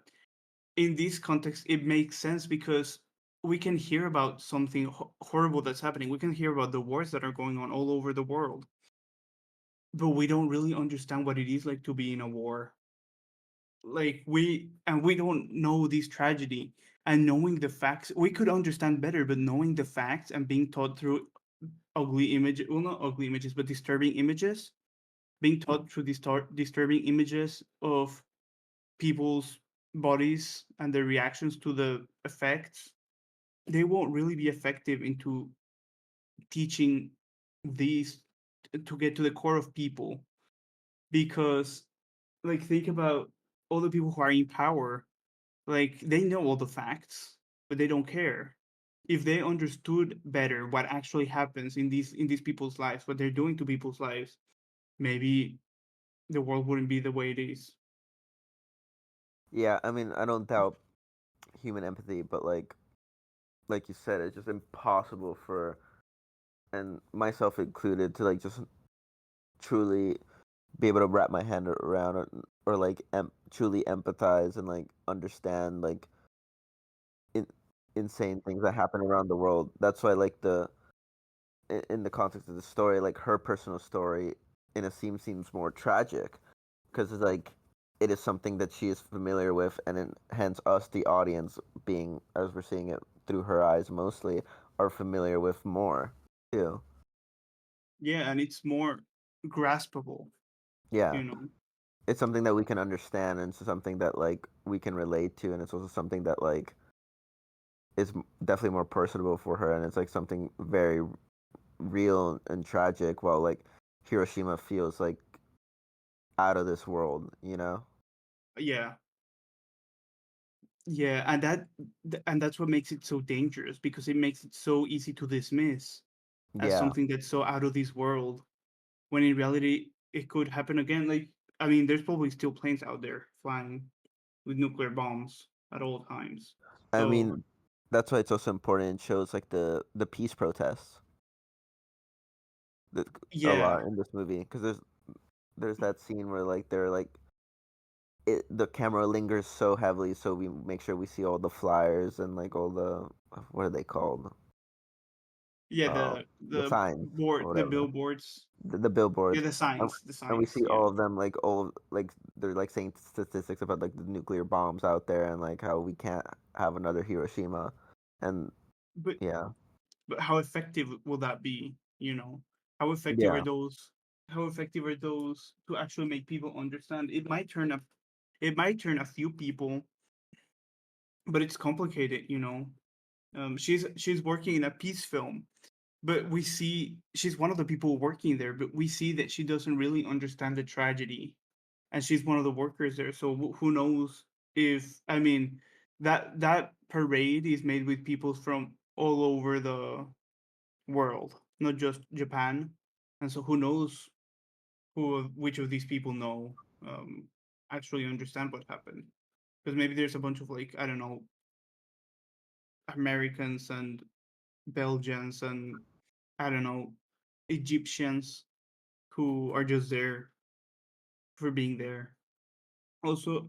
in this context, it makes sense because we can hear about something horrible that's happening. We can hear about the wars that are going on all over the world, but we don't really understand what it is like to be in a war. Like we don't know this tragedy, and knowing the facts, we could understand better. But knowing the facts and being taught through ugly images, well, not ugly images, but disturbing images, being taught through disturbing images of people's bodies and their reactions to the effects, they won't really be effective into teaching these to get to the core of people. Because like think about all the people who are in power, like they know all the facts, but they don't care. If they understood better what actually happens in these people's lives, what they're doing to people's lives, maybe the world wouldn't be the way it is. Yeah, I mean, I don't doubt human empathy, but like you said, it's just impossible for, and myself included, to like just truly be able to wrap my hand around it, or like truly empathize and like understand like in, insane things that happen around the world. That's why like in the context of the story, like her personal story in a seems more tragic, because it's like it is something that she is familiar with, and hence us, the audience, being as we're seeing it through her eyes mostly, are familiar with more too. Yeah, and it's more graspable, Yeah, you know. it's something that we can understand, and it's something that like we can relate to, and it's also something that like is definitely more personable for her, and it's like something very real and tragic, while like Hiroshima feels like out of this world, you know? Yeah, yeah, and that's what makes it so dangerous, because it makes it so easy to dismiss as Yeah. something that's so out of this world, when in reality it could happen again. Like, I mean, there's probably still planes out there flying with nuclear bombs at all times. I So mean, that's why it's also important. It shows like the peace protests that, a yeah, lot in this movie, because there's that scene where like they're like the camera lingers so heavily, so we make sure we see all the flyers and like all the, what are they called? yeah, Uh, the signs or the whatever, billboards, the yeah, billboards, the and we signs, see yeah. all of them like all like they're like saying statistics about like the nuclear bombs out there, and like how we can't have another Hiroshima, and But yeah, how effective will that be? How effective are yeah. those? How effective are those to actually make people understand? It might turn a few people, but it's complicated. She's working in a peace film, but we see she's one of the people working there, but we see that she doesn't really understand the tragedy, and she's one of the workers there. So who knows, if I mean, that parade is made with people from all over the world, not just Japan. And so who knows which of these people know, um, actually understand what happened. Because maybe there's a bunch of, like, I don't know, Americans and Belgians and, I don't know, Egyptians who are just there for being there. Also,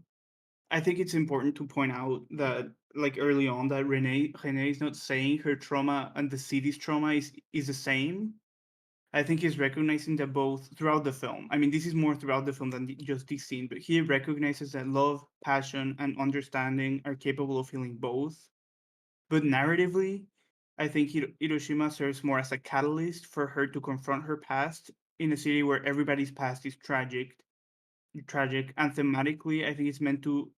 I think it's important to point out that, like, early on, that Renee is not saying her trauma and the city's trauma is the same. I think he's recognizing that both throughout the film. I mean, this is more throughout the film than just this scene, but he recognizes that love, passion, and understanding are capable of feeling both. But narratively, I think Hiroshima serves more as a catalyst for her to confront her past in a city where everybody's past is tragic, and thematically, I think it's meant to.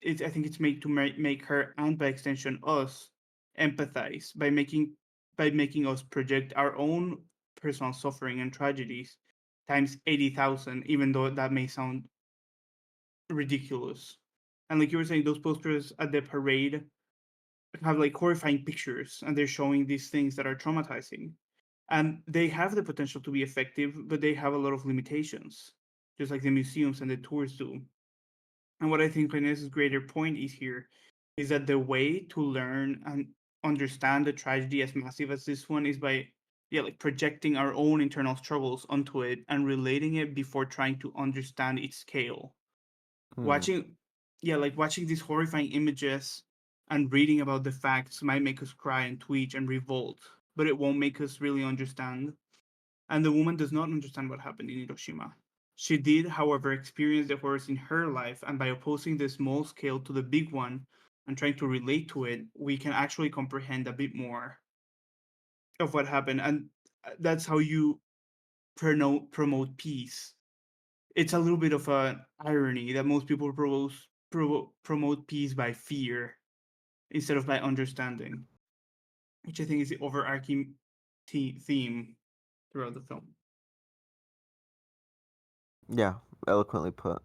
I think it's made to make her and by extension us empathize by making us project our own personal suffering and tragedies times 80,000, even though that may sound ridiculous. And like you were saying, those posters at the parade have like horrifying pictures, and they're showing these things that are traumatizing, and they have the potential to be effective, but they have a lot of limitations, just like the museums and the tours do. And what I think Rene's greater point is here is that the way to learn and understand a tragedy as massive as this one is by, yeah, like projecting our own internal struggles onto it and relating it before trying to understand its scale. Hmm. Watching, yeah, like watching these horrifying images and reading about the facts might make us cry and twitch and revolt, but it won't make us really understand. And the woman does not understand what happened in Hiroshima. She did, however, experience the horrors in her life, and by opposing the small scale to the big one and trying to relate to it, we can actually comprehend a bit more of what happened. And that's how you promote peace. It's a little bit of an irony that most people promote peace by fear instead of by understanding, which I think is the overarching theme throughout the film. Yeah, eloquently put.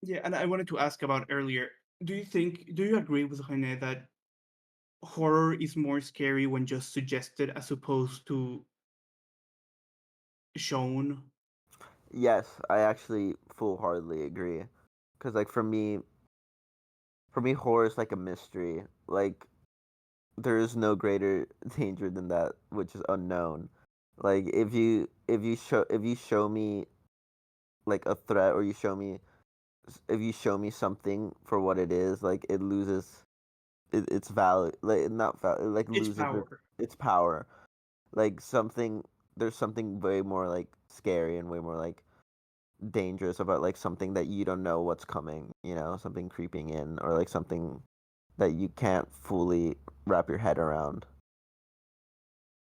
Yeah, and I wanted to ask about earlier. Do you agree with Rene that horror is more scary when just suggested as opposed to shown? Yes, I actually full-heartedly agree. Cause like for me, horror is like a mystery. Like there is no greater danger than that which is unknown. Like if you show me like a threat, or if you show me something for what it is, like it loses its value. Like not value, it like It's loses power. its power. Like something There's something way more like scary and way more like dangerous about like something that you don't know what's coming, something creeping in, or like something that you can't fully wrap your head around.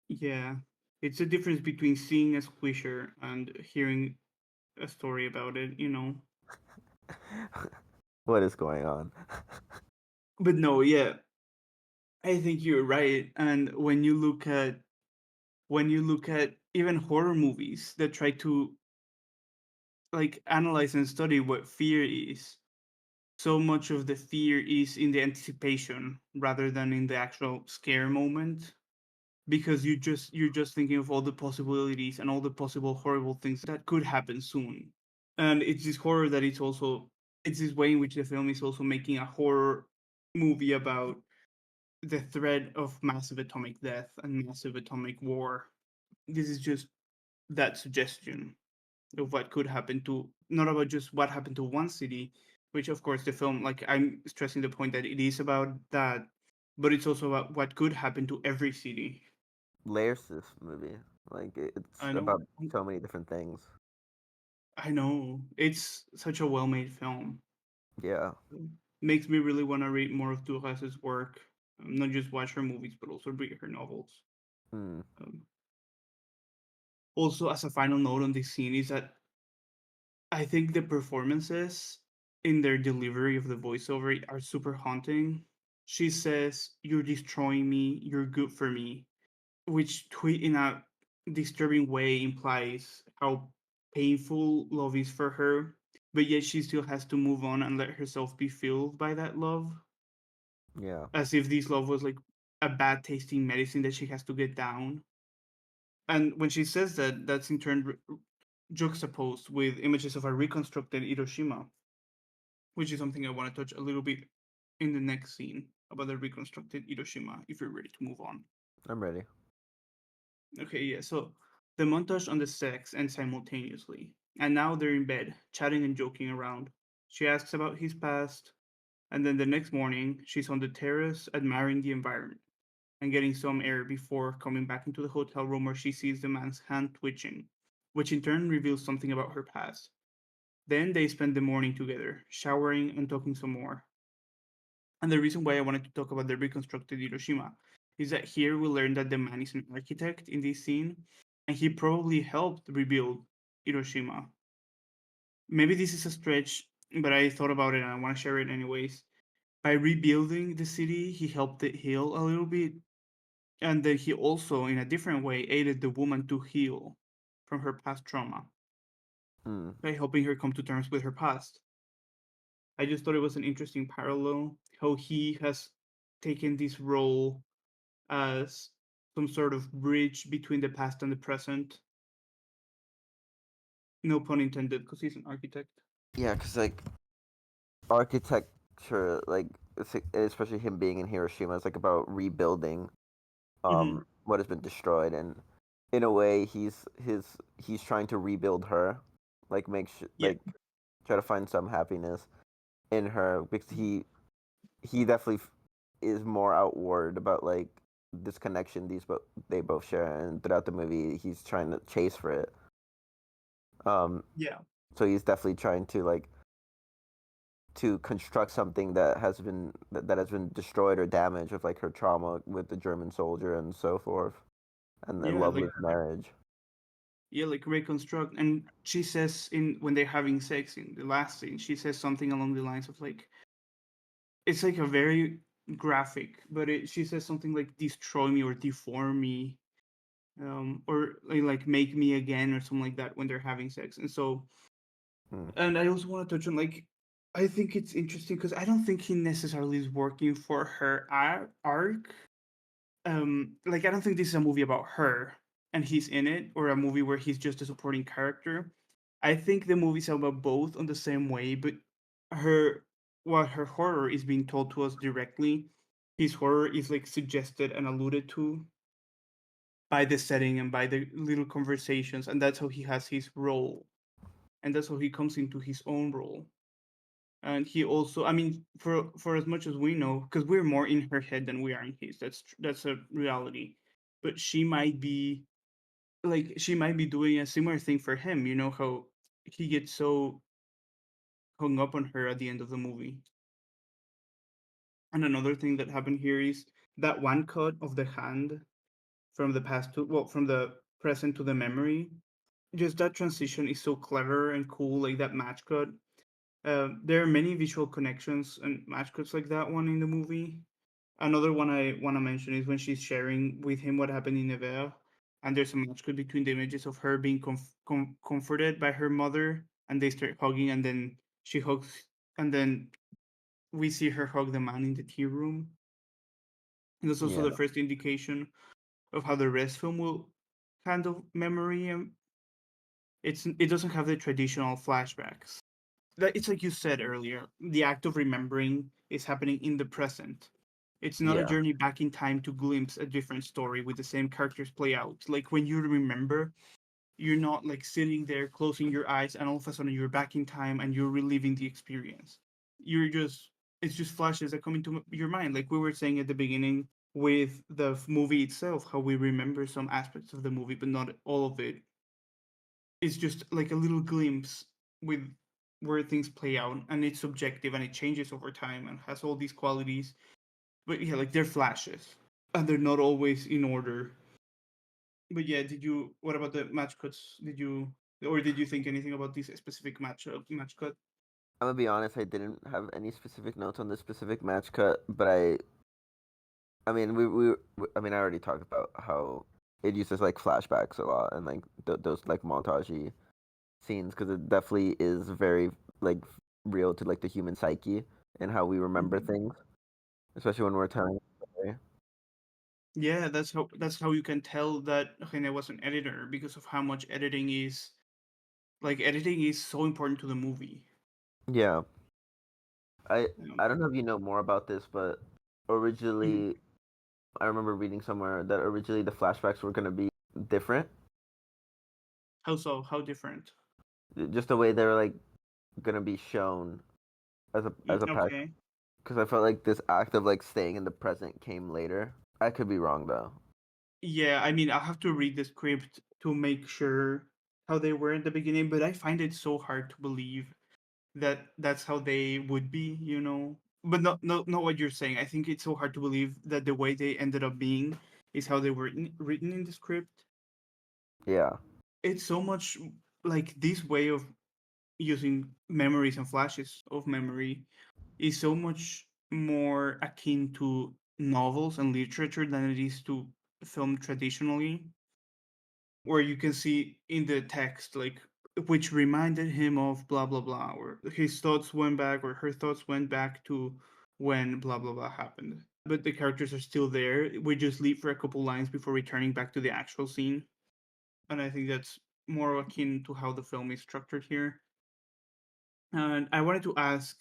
Yeah. It's a difference between seeing a squisher and hearing a story about it. What is going on? But no, yeah, I think you're right. And when you look at even horror movies that try to like analyze and study what fear is, so much of the fear is in the anticipation rather than in the actual scare moment, because you're just thinking of all the possibilities and all the possible horrible things that could happen soon. And it's this horror that it's this way in which the film is also making a horror movie about the threat of massive atomic death and massive atomic war. This is just that suggestion of what could happen to, not about just what happened to one city, which of course the film, like I'm stressing the point that it is about that, but it's also about what could happen to every city. Layers to this movie. Like it's I know, about so many different things. I know, it's such a well-made film. Yeah. Makes me really want to read more of Duras's work, not just watch her movies, but also read her novels. Hmm. Um, Also, as a final note on this scene, is that I think the performances in their delivery of the voiceover are super haunting. She says, "You're destroying me, you're good for me," which in a disturbing way implies how painful love is for her, but yet she still has to move on and let herself be filled by that love, Yeah. as if this love was like a bad tasting medicine that she has to get down. And when she says that, that's in turn juxtaposed with images of a reconstructed Hiroshima, which is something I want to touch a little bit in the next scene about the reconstructed Hiroshima, if you're ready to move on. I'm ready. Okay, yeah, so the montage on the sex ends simultaneously, and now they're in bed, chatting and joking around. She asks about his past, and then the next morning, she's on the terrace admiring the environment. and getting some air before coming back into the hotel room where she sees the man's hand twitching, which in turn reveals something about her past. Then they spend the morning together, showering and talking some more. And the reason why I wanted to talk about the reconstructed Hiroshima is that here we learn that the man is an architect in this scene, and he probably helped rebuild Hiroshima. Maybe this is a stretch, but I thought about it and I want to share it anyways. By rebuilding the city, he helped it heal a little bit, and then he also, in a different way, aided the woman to heal from her past trauma Hmm. by helping her come to terms with her past. I just thought it was an interesting parallel how he has taken this role as some sort of bridge between the past and the present. No pun intended, because he's an architect. Yeah, because like architecture, like especially him being in Hiroshima, is like about rebuilding Hmm. what has been destroyed, and in a way, he's trying to rebuild her, like Yeah, try to find some happiness in her because he definitely is more outward about like this connection they both share, and throughout the movie, he's trying to chase for it. Um, yeah, so he's definitely trying to like to construct something that has been destroyed or damaged with like her trauma with the German soldier and so forth, and then yeah, like loveless marriage. yeah, like reconstruct. And she says in when they're having sex in the last scene, she says something along the lines of like it's like a very graphic, but she says something like destroy me or deform me, or like make me again or something like that when they're having sex. And so, Hmm. and I also want to touch on like I think it's interesting because I don't think he necessarily is working for her arc. Like I don't think this is a movie about her and he's in it, or a movie where he's just a supporting character. I think the movie's about both on the same way, but her while her horror is being told to us directly, his horror is like suggested and alluded to by the setting and by the little conversations, and that's how he has his role, and that's how he comes into his own role. And he also, I mean, for as much as we know, because we're more in her head than we are in his. That's a reality. But she might be doing a similar thing for him. You know how he gets so hung up on her at the end of the movie. And another thing that happened here is that one cut of the hand from the past to well from the present to the memory. Just that transition is so clever and cool, like that match cut. There are many visual connections and match cuts like that one in the movie. Another one I want to mention is when she's sharing with him what happened in Nevada, and there's a match cut between the images of her being comforted by her mother, and they start hugging, and then she hugs, and then we see her hug the man in the tea room. And that's also Yeah, the first indication of how the rest film will handle memory, and it doesn't have the traditional flashbacks. It's like you said earlier, the act of remembering is happening in the present. It's not a yeah, journey back in time to glimpse a different story with the same characters play out. Like when you remember, you're not like sitting there closing your eyes and all of a sudden you're back in time and you're reliving the experience. You're just it's just flashes that come into your mind. Like we were saying at the beginning with the movie itself, how we remember some aspects of the movie, but not all of it. It's just like a little glimpse with where things play out, and it's subjective and it changes over time and has all these qualities. But yeah, like they're flashes and they're not always in order. But yeah, did you? What about the match cuts? Did you, or did you think anything about this specific match cut? I'm gonna be honest. I didn't have any specific notes on this specific match cut, but I mean, I mean, I already talked about how it uses like flashbacks a lot and like those like montagey scenes because it definitely is very like real to like the human psyche and how we remember Mhm. things, especially when we're telling a story. Yeah, that's how you can tell that Rene was an editor because of how much editing is. Like editing is so important to the movie. Yeah, I Um, I don't know if you know more about this, but mhm. originally I remember reading somewhere that originally the flashbacks were gonna be different, How so? How different? just the way they're like gonna be shown as a past. Okay. Because I felt like this act of like staying in the present came later. I could be wrong though. Yeah, I mean, I'll have to read the script to make sure how they were in the beginning, but I find it so hard to believe that that's how they would be, you know. But not what you're saying. I think it's so hard to believe that the way they ended up being is how they were written in the script. Yeah. It's so much like this way of using memories and flashes of memory is so much more akin to novels and literature than it is to film traditionally, where you can see in the text like which reminded him of blah blah blah, or his thoughts went back or her thoughts went back to when blah blah blah happened, but the characters are still there. We just leave for a couple lines before returning back to the actual scene, and I think that's more akin to how the film is structured here. And I wanted to ask,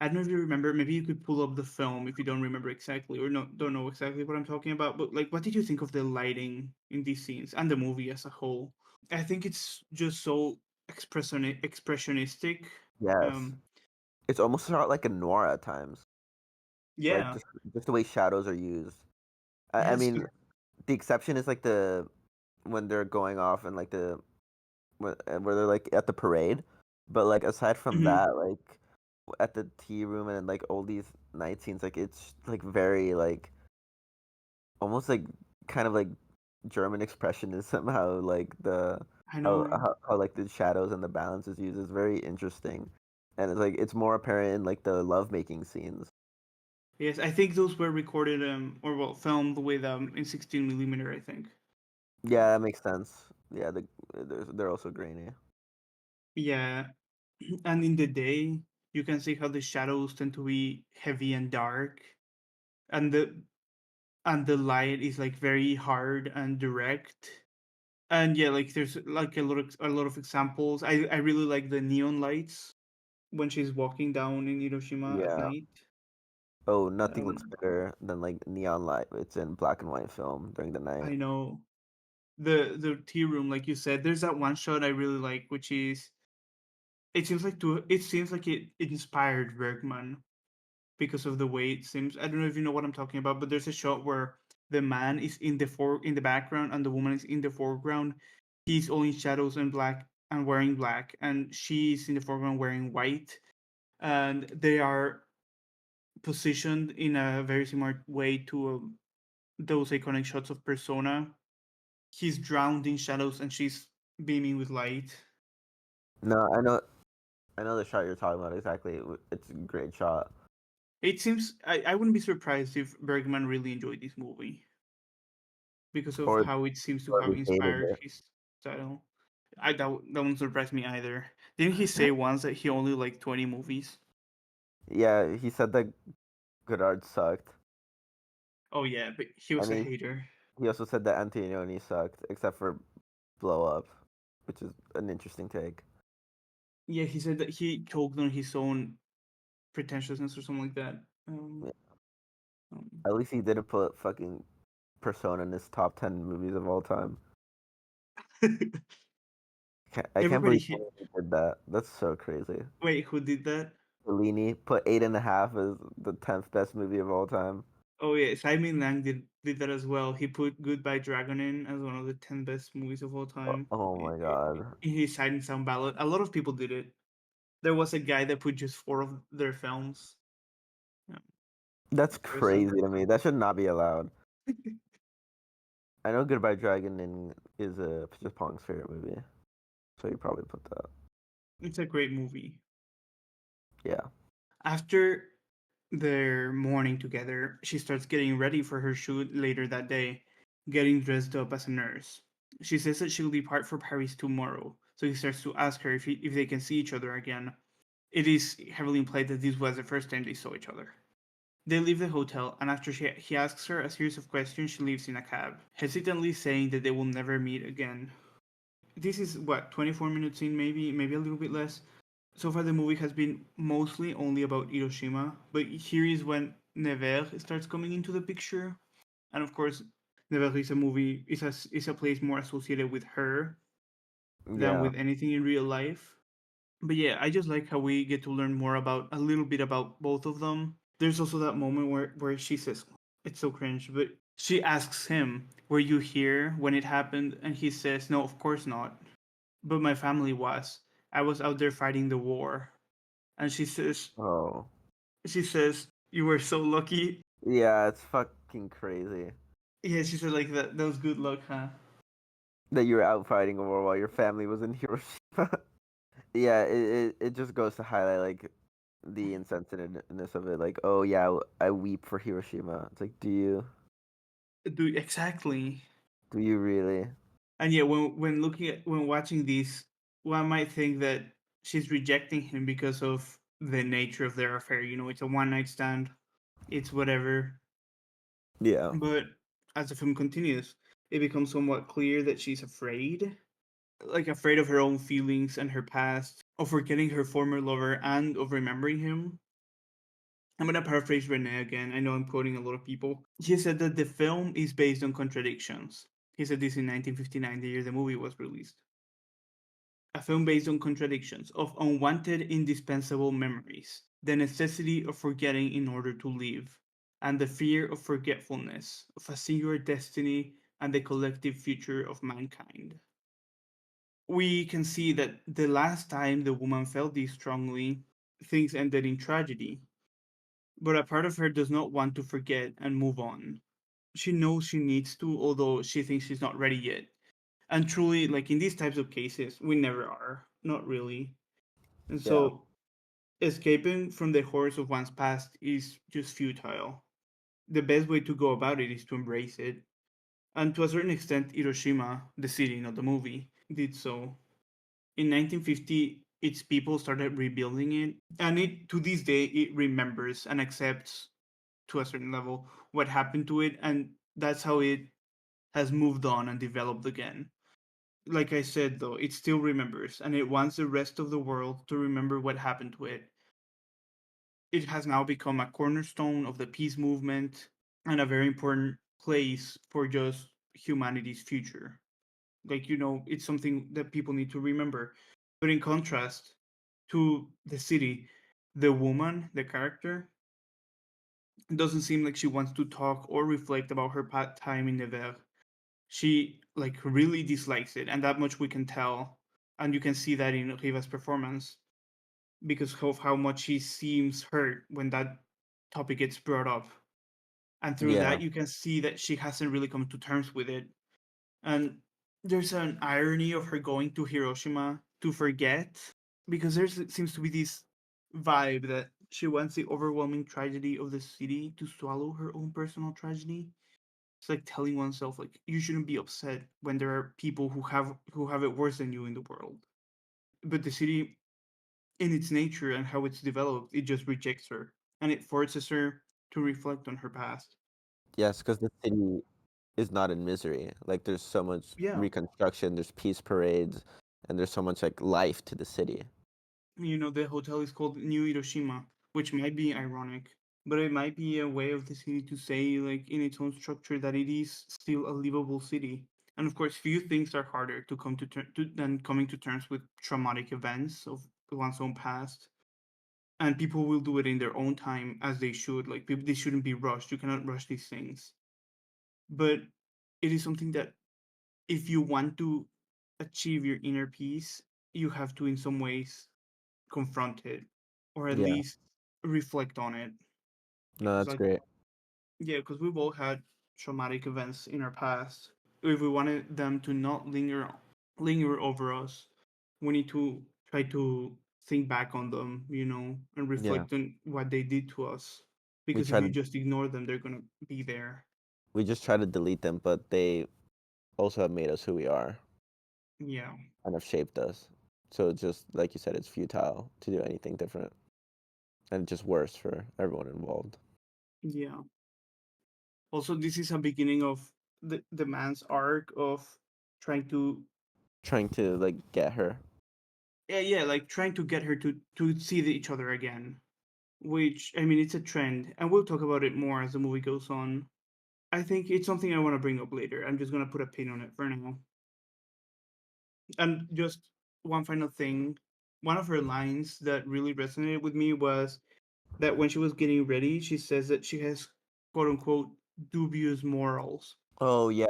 I don't know if you remember, maybe you could pull up the film if you don't remember exactly or don't know exactly what I'm talking about, but like what did you think of the lighting in these scenes and the movie as a whole? I think it's just so expressionistic. Yes. Um, It's almost sort of like a noir at times. Like yeah, just the way shadows are used. I yes, mean, the exception is like the when they're going off and like where they're like at the parade. But like aside from mhm, that, like at the tea room and like all these night scenes, like it's like very like almost like kind of like German expressionism. How like the I know. how like the shadows and the balance is used is very interesting, and it's like it's more apparent in like the lovemaking scenes. Yes, I think those were recorded or well filmed with in 16 millimeter. I think. Yeah, that makes sense. Yeah, they're also grainy. Yeah, and in the day you can see how the shadows tend to be heavy and dark, and the light is like very hard and direct. And yeah, like there's like a lot of examples. I really like the neon lights when she's walking down in Hiroshima at Yeah. night. Oh, nothing looks um better than like neon light. It's in black and white film during the night. I know the tea room, like you said, there's that one shot I really like, which is it inspired Bergman because of the way it seems. I don't know if you know what I'm talking about, but there's a shot where the man is in the background and the woman is in the foreground. He's all in shadows and black and wearing black, and she's in the foreground wearing white, and they are positioned in a very similar way to those iconic shots of Persona. He's drowned in shadows and she's beaming with light. No, I know the shot you're talking about exactly. It's a great shot. It seems I wouldn't be surprised if Bergman really enjoyed this movie because of Or how it seems to or have he hated inspired it. his style. That won't surprise me either. Didn't he say once that he only liked 20 movies? Yeah, he said that Godard sucked. Oh yeah, but he I was a mean, hater. he also said that Antonioni sucked, except for Blow Up, which is an interesting take. Yeah, he said that he choked on his own pretentiousness or something like that. Yeah. Um, At least he didn't put fucking Persona in his top 10 movies of all time. I can't Everybody believe hit. Fellini did that. That's so crazy. Wait, who did that? Fellini put 8.5 as the 10th best movie of all time. Oh yeah, Simon Lang did that as well. He put Goodbye Dragon in as one of the 10 best movies of all time Oh my god. in his Sight and Sound ballot. A lot of people did it. There was a guy that put just four of their films. Yeah, That's person. crazy to me. That should not be allowed. I know Goodbye Dragon is a just Pong's favorite movie, so you probably put that. It's a great movie. Yeah. After their morning together, she starts getting ready for her shoot later that day, getting dressed up as a nurse. She says that she'll depart for Paris tomorrow, so he starts to ask her if they can see each other again. It is heavily implied that this was the first time they saw each other. They leave the hotel, and after he asks her a series of questions, she leaves in a cab, hesitantly saying that they will never meet again. This is what 24 minutes in, maybe a little bit less. So far, the movie has been mostly only about Hiroshima, but here is when Nevers starts coming into the picture, and of course, Nevers is a place more associated with her than Yeah. with anything in real life. But yeah, I just like how we get to learn more about a little bit about both of them. There's also that moment where she says, it's so cringe, but She asks him, "Were you here when it happened?" And he says, "No, of course not. But my family was. I was out there fighting the war." And Oh, she says, "You were so lucky." yeah, it's fucking crazy Yeah, she said like that. That was good luck, huh? that you were out fighting a war while your family was in Hiroshima. Yeah, it just goes to highlight like the insensitiveness of it. Like, oh yeah, I weep for Hiroshima. It's like, Exactly. do you really? And yeah, when watching this, one might think that she's rejecting him because of the nature of their affair. You know, it's a one night stand. It's whatever. Yeah, But as the film continues, it becomes somewhat clear that she's afraid, like afraid of her own feelings and her past, of forgetting her former lover and of remembering him. I'm gonna paraphrase Rene again. I know I'm quoting a lot of people. He said that the film is based on contradictions. He said this in 1959, the year the movie was released. A film based on contradictions of unwanted, indispensable memories, the necessity of forgetting in order to live, and the fear of forgetfulness, of a singular destiny and the collective future of mankind. We can see that the last time the woman felt this strongly, things ended in tragedy. But a part of her does not want to forget and move on. She knows she needs to, although she thinks she's not ready yet. And truly, like in these types of cases, we never are. Not really. And yeah, so escaping from the horrors of one's past is just futile. The best way to go about it is to embrace it. And to a certain extent, Hiroshima, the city, not the movie, did so. In 1950, its people started rebuilding it, and it to this day it remembers and accepts to a certain level what happened to it, and that's how it has moved on and developed again. Like I said, though, it still remembers, and it wants the rest of the world to remember what happened to it. It has now become a cornerstone of the peace movement and a very important place for just humanity's future. Like, you know, it's something that people need to remember. But in contrast to the city, the woman, the character, doesn't seem like she wants to talk or reflect about her time in Nevers. She like really dislikes it, and that much we can tell. And you can see that in Riva's performance because of how much she seems hurt when that topic gets brought up. And through yeah, that, you can see that she hasn't really come to terms with it. And there's an irony of her going to Hiroshima to forget because there seems to be this vibe that she wants the overwhelming tragedy of the city to swallow her own personal tragedy. It's like telling oneself like you shouldn't be upset when there are people who have it worse than you in the world. But the city in its nature and how it's developed, it just rejects her and it forces her to reflect on her past. yes, because the city is not in misery. Like, there's so much Yeah, reconstruction, there's peace parades, and there's so much like life to the city. you know, the hotel is called New Hiroshima, which might be ironic, but it might be a way of the city to say, like, in its own structure, that it is still a livable city. And of course, few things are harder to come than coming to terms with traumatic events of one's own past. And people will do it in their own time, as they should. Like, they shouldn't be rushed. You cannot rush these things. But it is something that, if you want to achieve your inner peace, you have to, in some ways, confront it or at Yeah, least reflect on it no, because that's like great. yeah, because we've all had traumatic events in our past. If we wanted them to not linger over us, we need to try to think back on them, you know, and Yeah, reflect on what they did to us, we because if try you to just ignore them, they're going to be there. we just try to delete them, but they also have made us who we are Yeah. and have shaped us. So it's just like you said, it's futile to do anything different, and just worse for everyone involved. Yeah. Also, this is a beginning of the man's arc of trying to Trying to like get her. yeah, like trying to get her to see each other again. Which I mean, it's a trend, and we'll talk about it more as the movie goes on. I think it's something I want to bring up later. I'm just gonna put a pin on it for now. And just one final thing, one of her lines that really resonated with me was that when she was getting ready, she says that she has quote unquote dubious morals. Oh yeah,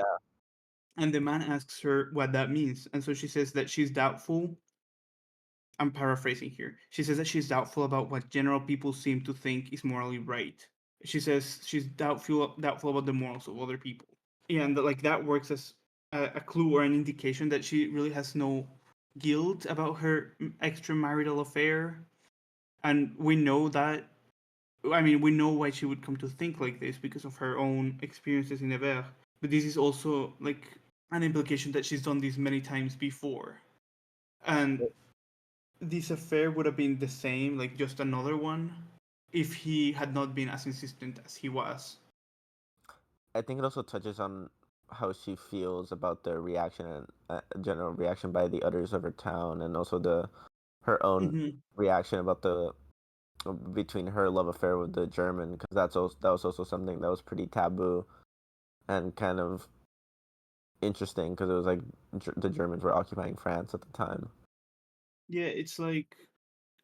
And the man asks her what that means. And so she says that she's doubtful. I'm paraphrasing here. She says that she's doubtful about what general people seem to think is morally right. She says she's doubtful about the morals of other people. Yeah, and like that works as a clue or an indication that she really has no guilt about her extramarital affair. And we know that, I mean, we know why she would come to think like this because of her own experiences in Ever. But this is also like an implication that she's done this many times before. And this affair would have been the same, like just another one, if he had not been as insistent as he was. I think it also touches on how she feels about the reaction and general reaction by the others of her town, and also the her own Hmm. reaction about the between her love affair with the German, because that was also something that was pretty taboo and kind of interesting because it was like the Germans were occupying France at the time. Yeah, it's like,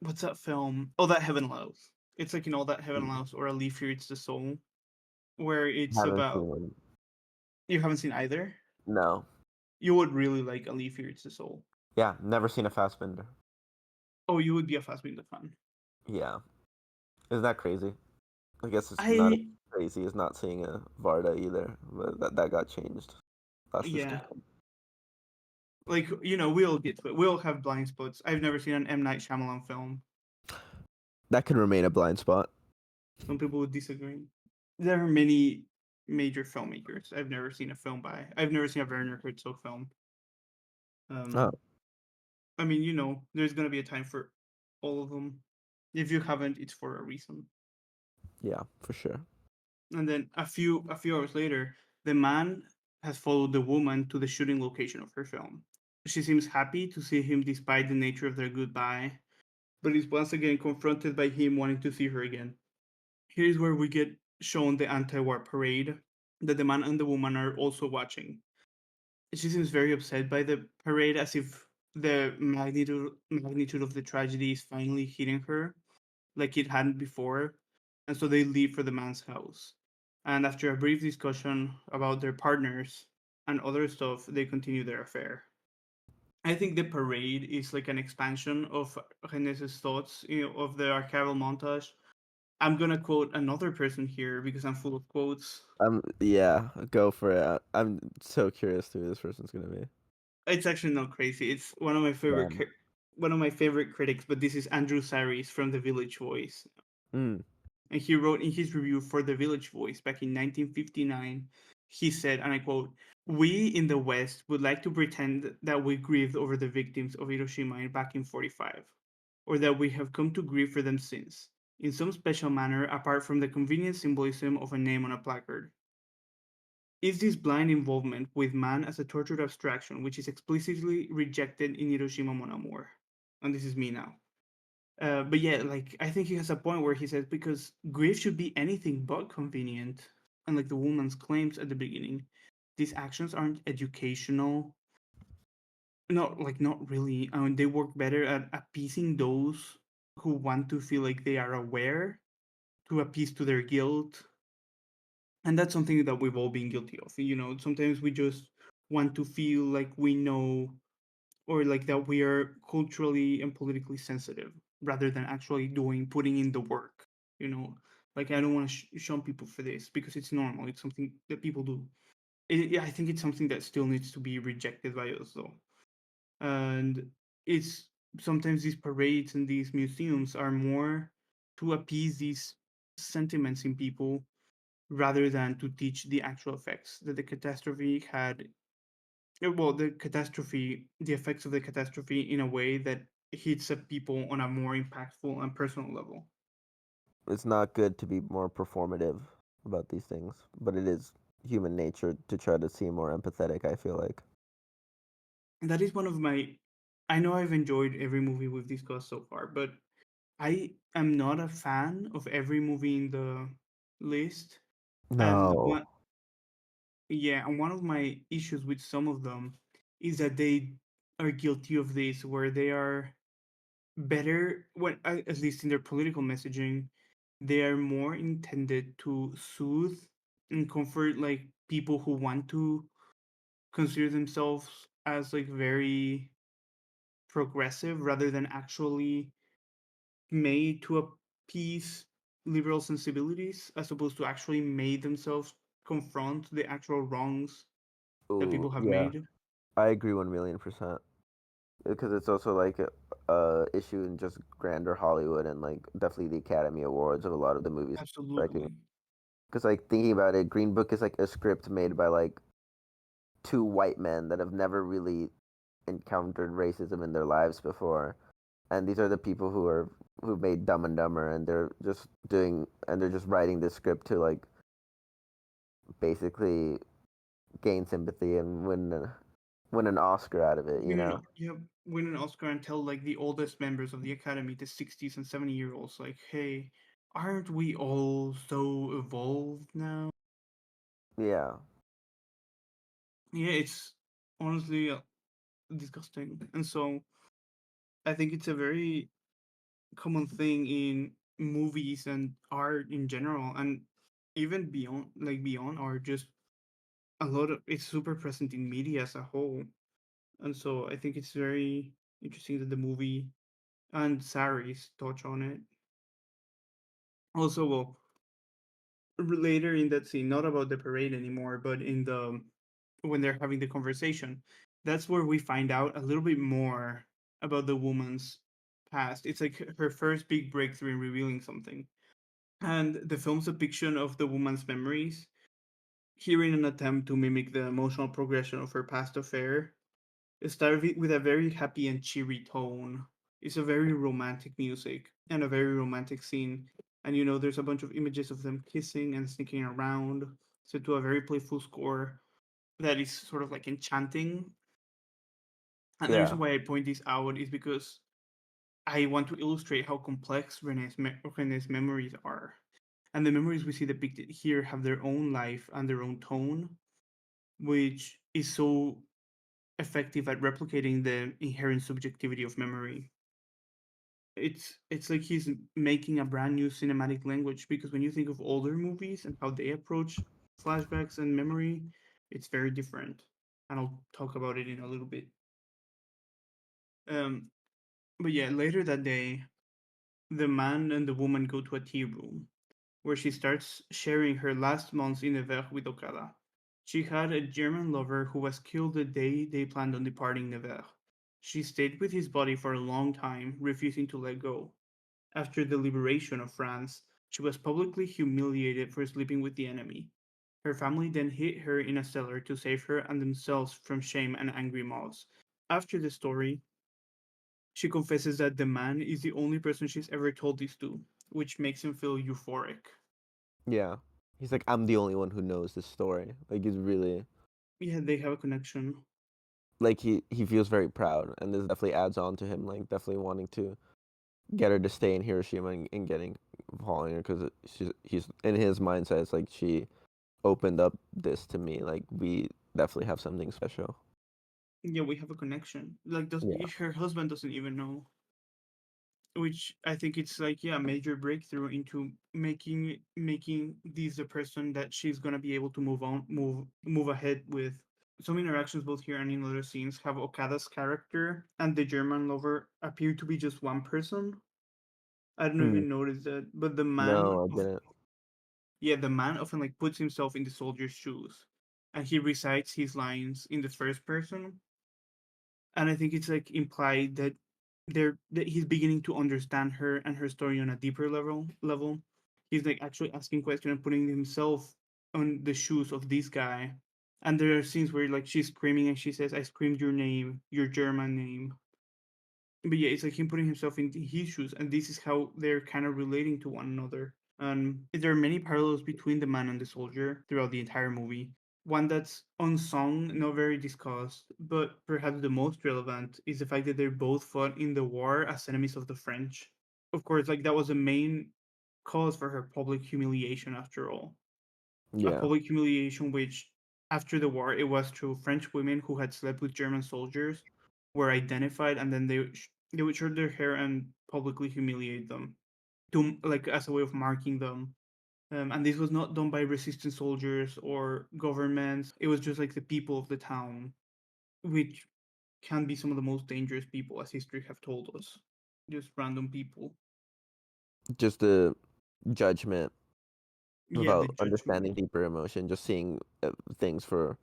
what's that film? Oh, That Heaven Allows. It's like in All That Heaven Allows or A Leaf Here It's the Soul, where it's Haven't about. seen it. You haven't seen either? No. You would really like A Leaf Here It's the Soul. Yeah, never seen a Fassbender. Oh, you would be a Fassbinder fan. Yeah. Isn't that crazy? I guess it's not as I, crazy as not seeing a Varda either, but that got changed last this yeah. weekend. Like, we all get to it. We all have blind spots. I've never seen an M. Night Shyamalan film. That can remain a blind spot. Some people would disagree. There are many major filmmakers. I've never seen a film by. I've never seen a Werner Herzog film. Oh, Um, I mean, there's gonna be a time for all of them. If you haven't, it's for a reason. yeah, for sure. And then a few hours later, the man has followed the woman to the shooting location of her film. She seems happy to see him despite the nature of their goodbye, but is once again confronted by him wanting to see her again. Here is where we get shown the anti-war parade that the man and the woman are also watching. She seems very upset by the parade, as if the magnitude of the tragedy is finally hitting her, like it hadn't before. And so they leave for the man's house. And after a brief discussion about their partners and other stuff, they continue their affair. I think the parade is like an expansion of Rene's thoughts, of the archival montage. I'm gonna quote another person here because I'm full of quotes. Yeah, go for it. I'm so curious who this person's gonna be. It's actually not crazy. It's Damn. one of my favorite critics, but this is Andrew Saris from The Village Voice. Mm. And he wrote in his review for The Village Voice back in 1959, he said, and I quote, "We in the West would like to pretend that we grieved over the victims of Hiroshima back in 45, or that we have come to grieve for them since, in some special manner apart from the convenient symbolism of a name on a placard. Is this blind involvement with man as a tortured abstraction which is explicitly rejected in Hiroshima Mon Amour?" And this is me now. But yeah, like I think he has a point where he says because grief should be anything but convenient, and like the woman's claims at the beginning, these actions aren't educational. Not really. I mean, they work better at appeasing those who want to feel like they are aware, to appease to their guilt, and that's something that we've all been guilty of. Sometimes we just want to feel like we know, or like that we are culturally and politically sensitive rather than actually putting in the work. you know like I don't want to shun people for this because it's normal, it's something that people do. Yeah, I think it's something that still needs to be rejected by us though. And it's sometimes these parades and these museums are more to appease these sentiments in people rather than to teach the actual effects that the catastrophe had. Well, the effects of the catastrophe in a way that hits at people on a more impactful and personal level. It's not good to be more performative about these things, but it is human nature to try to seem more empathetic, I feel like. And that is one of my. I know I've enjoyed every movie we've discussed so far, but I am not a fan of every movie in the list. And No. one of my issues with some of them is that they are guilty of this, where they are better when, at least in their political messaging, they are more intended to soothe and comfort like people who want to consider themselves as like very progressive rather than actually made to appease liberal sensibilities, as opposed to actually made themselves confront the actual wrongs that Ooh, people have yeah, made. I agree 1,000,000%. Because it's also like a issue in just grander Hollywood and like definitely the Academy Awards of a lot of the movies striking. Absolutely. Because like thinking about it, Green Book is like a script made by like two white men that have never really encountered racism in their lives before, and these are the people who made Dumb and Dumber, and they're just writing this script to like basically gain sympathy and win an Oscar out of it, you know? Win an Oscar and tell like the oldest members of the Academy, the 60s and 70-year-olds, like, hey, aren't we all so evolved now? Yeah, Yeah, it's honestly disgusting. And so I think it's a very common thing in movies and art in general, and even beyond art, just a lot of it's super present in media as a whole. And so I think it's very interesting that the movie and Saris touch on it. Also, well, later in that scene, not about the parade anymore, but in the when they're having the conversation, that's where we find out a little bit more about the woman's past. It's like her first big breakthrough in revealing something. And the film's depiction of the woman's memories, here in an attempt to mimic the emotional progression of her past affair, it started with a very happy and cheery tone. It's a very romantic music and a very romantic scene. And there's a bunch of images of them kissing and sneaking around, set to a very playful score that is sort of like enchanting. And the reason yeah, why I point this out is because I want to illustrate how complex Renee's memories are. And the memories we see depicted here have their own life and their own tone, which is so effective at replicating the inherent subjectivity of memory. It's like he's making a brand new cinematic language, because when you think of older movies and how they approach flashbacks and memory, it's very different. And I'll talk about it in a little bit. Um, but yeah, later that day, the man and the woman go to a tea room where she starts sharing her last months in Nevers with Okada. She had a German lover who was killed the day they planned on departing Nevers. She stayed with his body for a long time, refusing to let go. After the liberation of France, she was publicly humiliated for sleeping with the enemy. Her family then hid her in a cellar to save her and themselves from shame and angry mobs. After the story, she confesses that the man is the only person she's ever told this to, which makes him feel euphoric. yeah. He's like, I'm the only one who knows this story. Like he's really Yeah, they have a connection. like he feels very proud, and this definitely adds on to him like definitely wanting to get her to stay in Hiroshima and getting following her because he's in his mindset. It's like she opened up this to me. Like we definitely have something special. Yeah, we have a connection. Like, does Yeah. her husband doesn't even know, which I think it's like, yeah, a major breakthrough into making this the person that she's gonna be able to move ahead with. Some interactions both here and in other scenes have Okada's character and the German lover appear to be just one person. I don't Hmm. even notice that, but No, I didn't. the man often like puts himself in the soldier's shoes, and he recites his lines in the first person. And I think it's like implied that he's beginning to understand her and her story on a deeper level. He's like actually asking questions and putting himself on the shoes of this guy. And there are scenes where like she's screaming and she says, I screamed your name, your German name. But yeah, it's like him putting himself in his shoes, and this is how they're kind of relating to one another. And there are many parallels between the man and the soldier throughout the entire movie. One that's unsung, not very discussed, but perhaps the most relevant is the fact that they both fought in the war as enemies of the French. Of course, like that was the main cause for her public humiliation after all. A Yeah. public humiliation which, after the war, it was through French women who had slept with German soldiers were identified, and then they would short their hair and publicly humiliate them, to like as a way of marking them. And this was not done by resistance soldiers or governments. It was just like the people of the town, which can be some of the most dangerous people, as history have told us. Just random people. Just the judgment Yeah, the without judgment. understanding deeper emotion, just seeing things for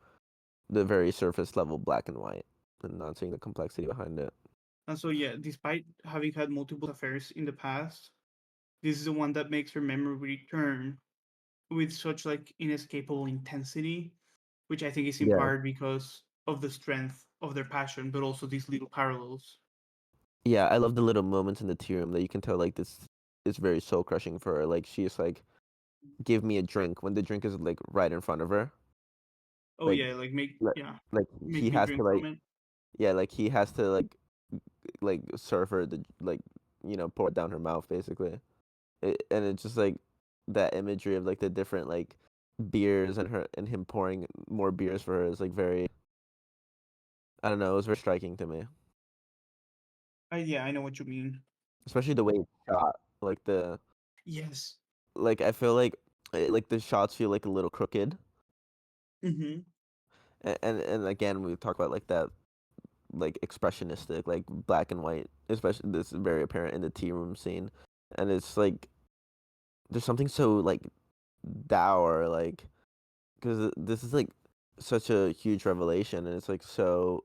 the very surface level black and white and not seeing the complexity behind it. And so, yeah, despite having had multiple affairs in the past, this is the one that makes her memory return with such like inescapable intensity, which I think is in Yeah. part because of the strength of their passion, but also these little parallels. Yeah, I love the little moments in the tea room that you can tell like this is very soul crushing for her. Like she's like, give me a drink when the drink is like right in front of her. Oh Like yeah, like make like yeah, like he make me has to drink from like it. yeah, like he has to like serve her the like pour it down her mouth basically. And it's just like that imagery of like the different like beers and her and him pouring more beers for her is like very, I don't know, it was very striking to me. Yeah, I know what you mean. Especially the way it's shot. Like the Yes. like I feel like like the shots feel like a little crooked. Mm-hmm. And again we talk about like that like expressionistic like black and white, especially this is very apparent in the tea room scene. And it's like there's something so like dour like because this is like such a huge revelation and it's like so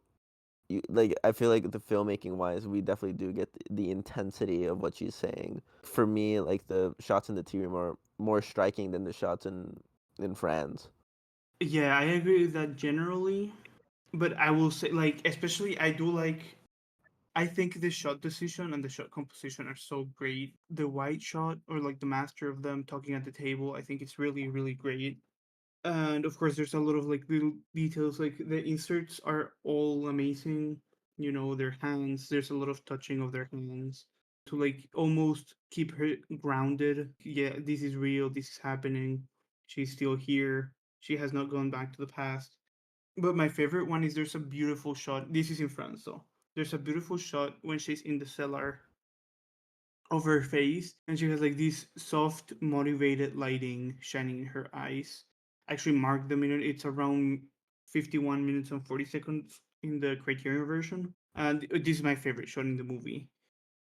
like I feel like the filmmaking wise we definitely do get the intensity of what she's saying. For me like the shots in the tea room are more striking than the shots in France. Yeah, I agree with that generally, but I will say, like, especially I do like. I think the shot decision and the shot composition are so great. The white shot, or like the master of them talking at the table, I think it's really, really great. And of course, there's a lot of like little details. Like the inserts are all amazing. You know, their hands. There's a lot of touching of their hands to like almost keep her grounded. Yeah, this is real. This is happening. She's still here. She has not gone back to the past. But my favorite one is there's a beautiful shot. This is in France, though. There's a beautiful shot when she's in the cellar of her face, and she has like this soft, motivated lighting shining in her eyes. I actually marked the minute. It's around 51 minutes and 40 seconds in the Criterion version. And this is my favorite shot in the movie.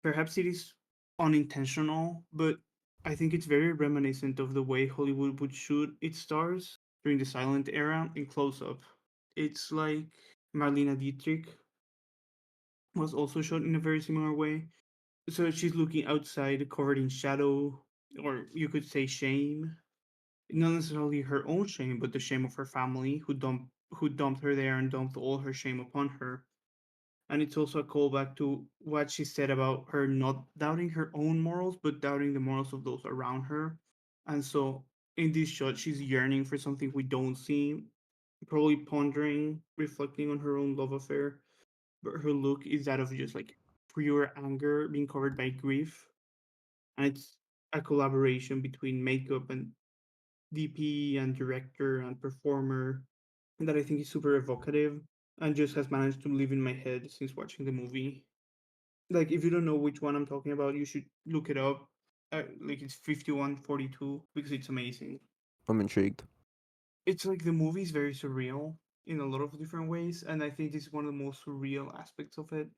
Perhaps it is unintentional, but I think it's very reminiscent of the way Hollywood would shoot its stars during the silent era in close up. It's like Marlena Dietrich was also shot in a very similar way. So she's looking outside, covered in shadow, or you could say shame. Not necessarily her own shame, but the shame of her family who dumped her there and dumped all her shame upon her. And it's also a callback to what she said about her not doubting her own morals, but doubting the morals of those around her. And so in this shot, she's yearning for something we don't see, probably pondering, reflecting on her own love affair. But her look is that of just like pure anger being covered by grief. And it's a collaboration between makeup and DP and director and performer that I think is super evocative and just has managed to live in my head since watching the movie. Like, if you don't know which one I'm talking about, you should look it up. Like, it's 5142 because it's amazing. I'm intrigued. It's like the movie is very surreal in a lot of different ways, and I think this is one of the most surreal aspects of it.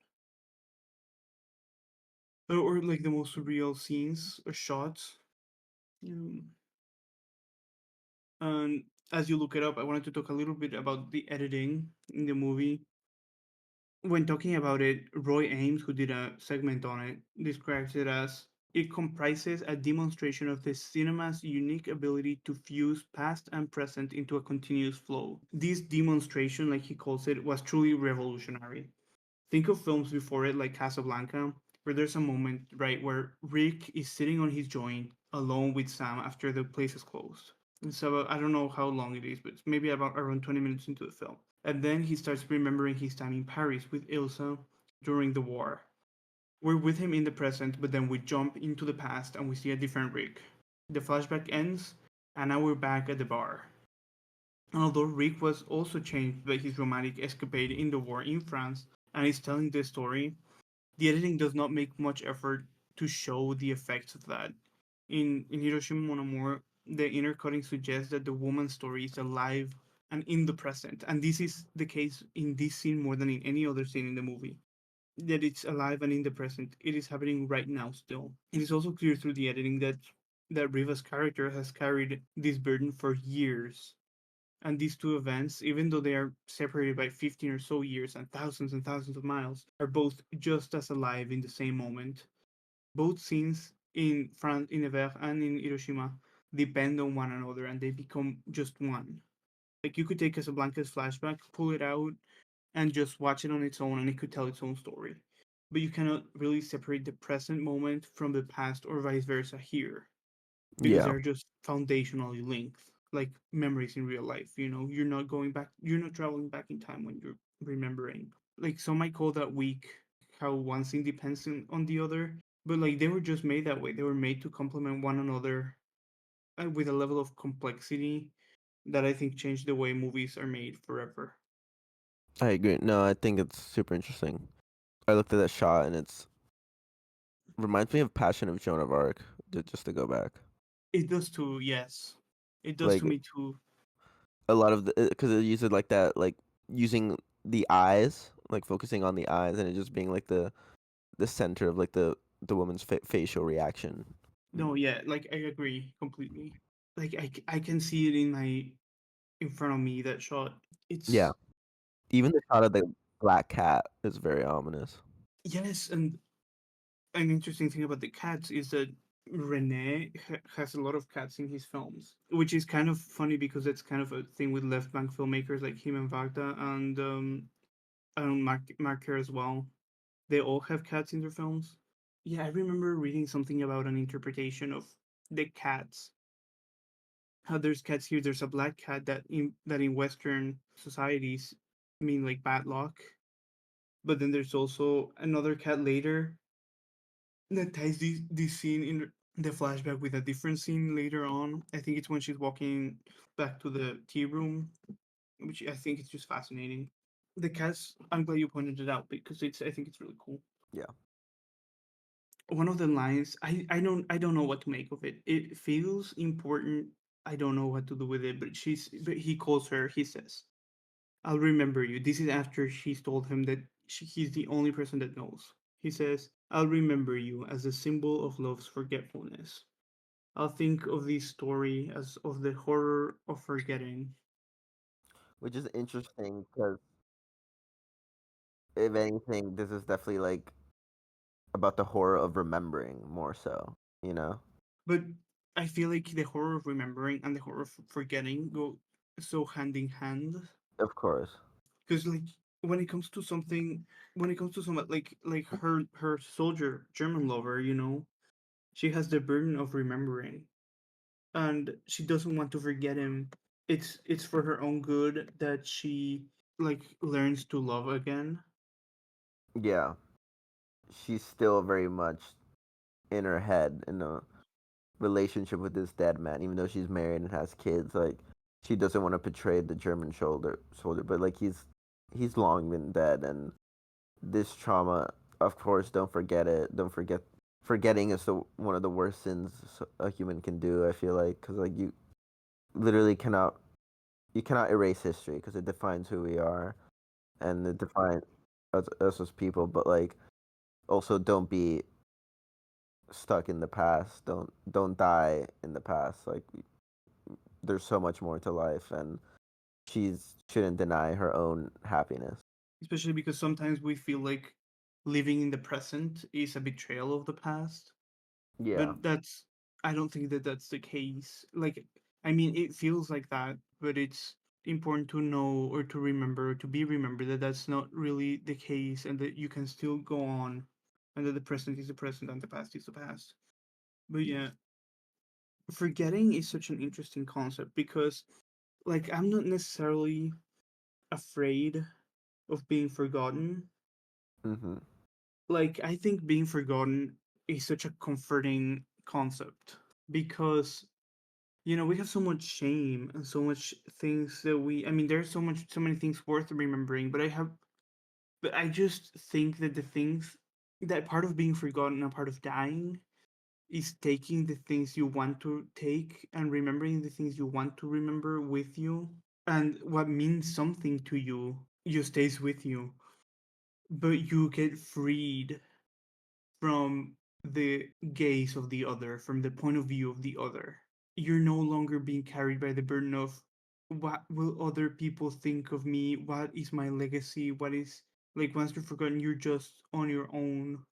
Or like the most surreal scenes or shots. Um, and as you look it up, I wanted to talk a little bit about the editing in the movie. When talking about it, Roy Ames, who did a segment on it, describes it as it comprises a demonstration of the cinema's unique ability to fuse past and present into a continuous flow. This demonstration, like he calls it, was truly revolutionary. Think of films before it, like Casablanca, where there's a moment, right, where Rick is sitting on his joint alone with Sam after the place is closed. So I don't know how long it is, but it's maybe about around 20 minutes into the film. And then he starts remembering his time in Paris with Ilsa during the war. We're with him in the present, but then we jump into the past and we see a different Rick. The flashback ends, and now we're back at the bar. And although Rick was also changed by his romantic escapade in the war in France and is telling the story, the editing does not make much effort to show the effects of that. In Hiroshima Mon Amour, the inner cutting suggests that the woman's story is alive and in the present. And this is the case in this scene more than in any other scene in the movie. That it's alive and in the present. It is happening right now still. It is also clear through the editing that Riva's character has carried this burden for years. And these two events, even though they are separated by 15 or so years and thousands of miles, are both just as alive in the same moment. Both scenes in France, in Nevers, and in Hiroshima depend on one another and they become just one. Like you could take Casablanca's flashback, pull it out, and just watch it on its own and it could tell its own story. But you cannot really separate the present moment from the past or vice versa here because Yeah. they're just foundationally linked, like memories in real life. You're not going back, you're not traveling back in time when you're remembering. Like some might call that weak, how one thing depends on the other, but like they were just made that way. They were made to complement one another with a level of complexity that I think changed the way movies are made forever. I agree. No, I think it's super interesting. I looked at that shot and it's reminds me of Passion of Joan of Arc. Just to go back, It does too, yes. It does to like me too. a lot of the because it uses like that, like using the eyes, like focusing on the eyes, and it just being like the center of like the woman's facial reaction. No, yeah, like I agree completely. Like I can see it in front of me that shot. Yeah, It's even the shot of the black cat is very ominous. yes, and an interesting thing about the cats is that Rene has a lot of cats in his films, which is kind of funny because that's kind of a thing with left bank filmmakers like him and Wagda and Marker as well. They all have cats in their films. Yeah, I remember reading something about an interpretation of the cats. How there's cats here. There's a black cat that in Western societies mean like bad luck, but then there's also another cat later that ties this scene in the flashback with a different scene later on. I think it's when she's walking back to the tea room, which I think is just fascinating. The cats. I'm glad you pointed it out because I think it's really cool. Yeah, One of the lines I don't know what to make of it. It feels important. I don't know what to do with it, but he calls her. He says, "I'll remember you." This is after she's told him that he's the only person that knows. He says, "I'll remember you as a symbol of love's forgetfulness. I'll think of this story as of the horror of forgetting." which is interesting because if anything, this is definitely like about the horror of remembering more so. You know, But I feel like the horror of remembering and the horror of forgetting go so hand in hand of course. because like when it comes to something when it comes to someone like her soldier German lover, she has the burden of remembering and she doesn't want to forget him. It's for her own good that she like learns to love again. Yeah, she's still very much in her head in a relationship with this dead man, even though she's married and has kids. Like she doesn't want to betray the German soldier, but like he's long been dead, and this trauma, of course, don't forget it. Don't forget. Forgetting is one of the worst sins a human can do. I feel like because like you literally cannot erase history because it defines who we are and it defines us as people. But like also don't be stuck in the past. Don't die in the past. Like there's so much more to life, and she's shouldn't deny her own happiness. Especially because sometimes we feel like living in the present is a betrayal of the past, Yeah, but I don't think that that's the case. Like I mean it feels like that, but it's important to know or to remember to be remembered that that's not really the case and that you can still go on and that the present is the present and the past is the past. But yeah, forgetting is such an interesting concept because like I'm not necessarily afraid of being forgotten. hmm Like I think being forgotten is such a comforting concept because we have so much shame and so much things that I mean there's so many things worth remembering, but I just think that the things that part of being forgotten and part of dying is taking the things you want to take and remembering the things you want to remember with you. And what means something to you stays with you. But you get freed from the gaze of the other, from the point of view of the other. You're no longer being carried by the burden of what will other people think of me? What is my legacy? What is, like, once you're forgotten, you're just on your own.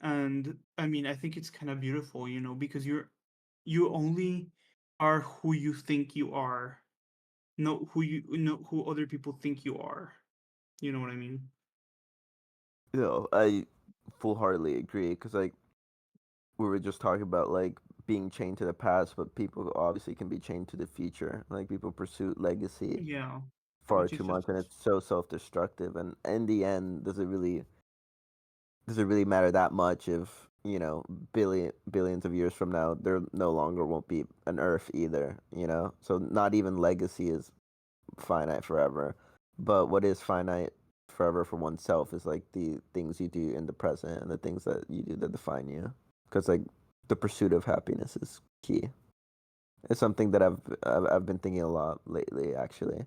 And I mean, I think it's kind of beautiful, because you only are who you think you are, not who other people think you are. You know what I mean? I full heartedly agree because like we were just talking about like being chained to the past, but people obviously can be chained to the future. Like people pursue legacy Yeah, far which too is much, just and it's so self-destructive. And in the end, does it really matter that much if billions of years from now there no longer won't be an Earth either? So not even legacy is finite forever, but what is finite forever for oneself is like the things you do in the present and the things that you do that define you. Because like the pursuit of happiness is key. It's something that I've been thinking a lot lately, actually,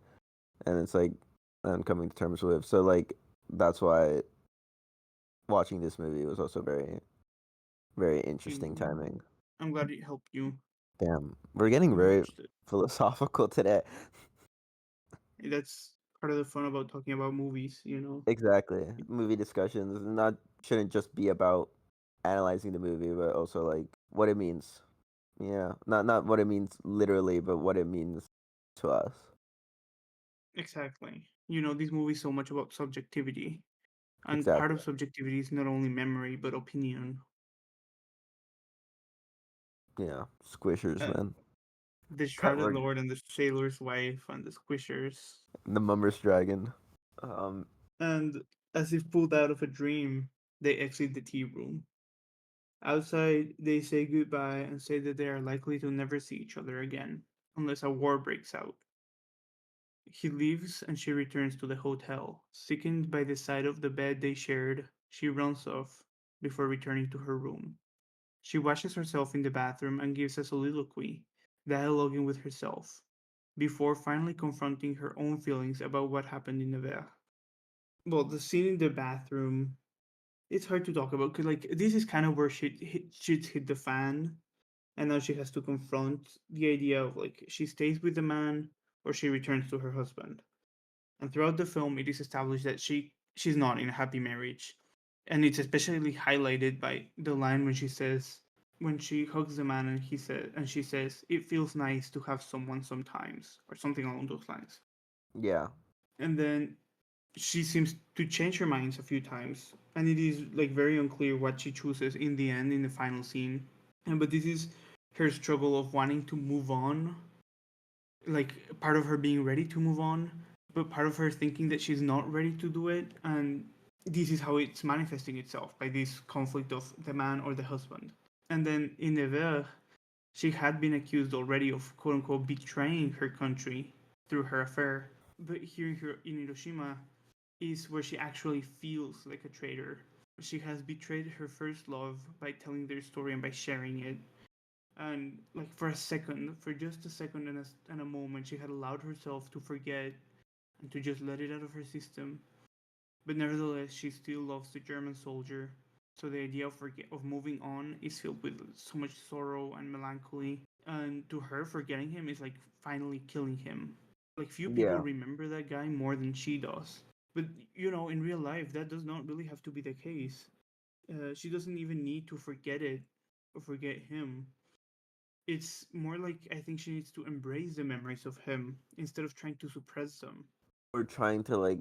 and it's like I'm coming to terms with. So like that's why watching this movie was also very, very you interesting know, timing. I'm glad it helped you Damn, we're getting when you very watched it. philosophical today. That's part of the fun about talking about movies. Exactly. Movie discussions not shouldn't just be about analyzing the movie, but also like what it means. Yeah, not what it means literally, but what it means to us. Exactly. These movies so much about subjectivity, and part Exactly. of subjectivity is not only memory but opinion. Yeah, squishers, Uh, man. the That Shrouded were Lord and the Sailor's Wife and the Squishers. the Mummer's Dragon. Um, And as if pulled out of a dream, they exit the tea room. Outside, they say goodbye and say that they are likely to never see each other again, unless a war breaks out. He leaves and she returns to the hotel. Sickened by the sight of the bed they shared, she runs off before returning to her room. She washes herself in the bathroom and gives a soliloquy, dialoguing with herself, before finally confronting her own feelings about what happened in Nevers. Well, the scene in the bathroom, it's hard to talk about because, like, this is kind of where shit's hit the fan, and now she has to confront the idea of, like, she stays with the man or she returns to her husband. And throughout the film, it is established that she's not in a happy marriage, and it's especially highlighted by the line when she hugs the man and she says, "It feels nice to have someone sometimes," or something along those lines. yeah, And then she seems to change her minds a few times, and it is like very unclear what she chooses in the end in the final scene. And but this is her struggle of wanting to move on, like part of her being ready to move on, but part of her thinking that she's not ready to do it. And this is how it's manifesting itself by this conflict of the man or the husband. And then in Nevers, she had been accused already of quote unquote betraying her country through her affair. But here in Hiroshima is where she actually feels like a traitor. She has betrayed her first love by telling their story and by sharing it, and like for a second, for just a second and a moment, she had allowed herself to forget and to just let it out of her system. But nevertheless, she still loves the German soldier. So the idea of moving on is filled with so much sorrow and melancholy. And to her, forgetting him is like finally killing him. Like few people yeah. remember that guy more than she does. But in real life, that does not really have to be the case. She doesn't even need to forget it or forget him. It's more like I think she needs to embrace the memories of him instead of trying to suppress them. We're trying to like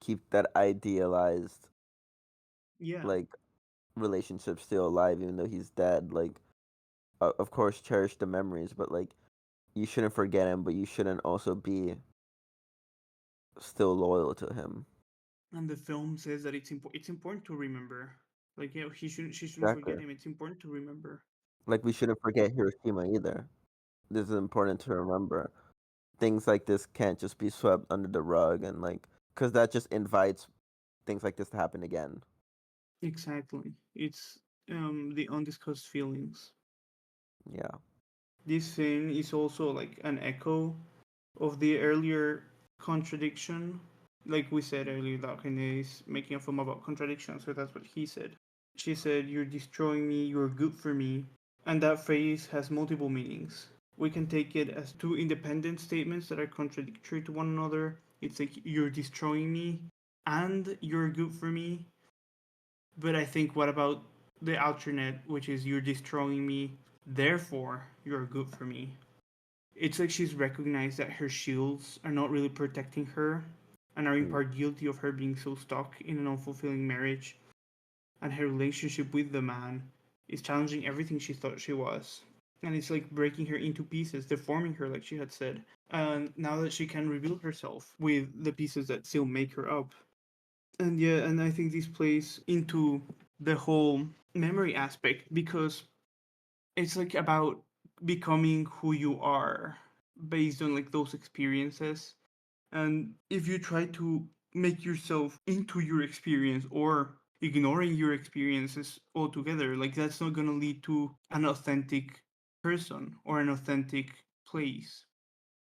keep that idealized Yeah, like relationship still alive, even though he's dead. Like, of course, cherish the memories, but like you shouldn't forget him, but you shouldn't also be still loyal to him. and the film says that it's important to remember. Like, she shouldn't Exactly. forget him. It's important to remember. Like we shouldn't forget Hiroshima either. This is important to remember. Things like this can't just be swept under the rug and like because that just invites things like this to happen again. Exactly. It's the undiscussed feelings. Yeah. This scene is also like an echo of the earlier contradiction. Like we said earlier, that Rene is making a film about contradiction, so that's what he said. She said, "You're destroying me, you're good for me." And that phrase has multiple meanings. We can take it as two independent statements that are contradictory to one another. It's like, you're destroying me and you're good for me. But I think, what about the alternate, which is, you're destroying me, therefore you're good for me? It's like she's recognized that her shields are not really protecting her and are in Mm. part guilty of her being so stuck in an unfulfilling marriage, and her relationship with the man is challenging everything she thought she was. And it's like breaking her into pieces, deforming her, like she had said. And now that she can rebuild herself with the pieces that still make her up. And yeah, and I think this plays into the whole memory aspect, because it's like about becoming who you are based on like those experiences. And if you try to make yourself into your experience, or ignoring your experiences altogether, like, that's not going to lead to an authentic person or an authentic place.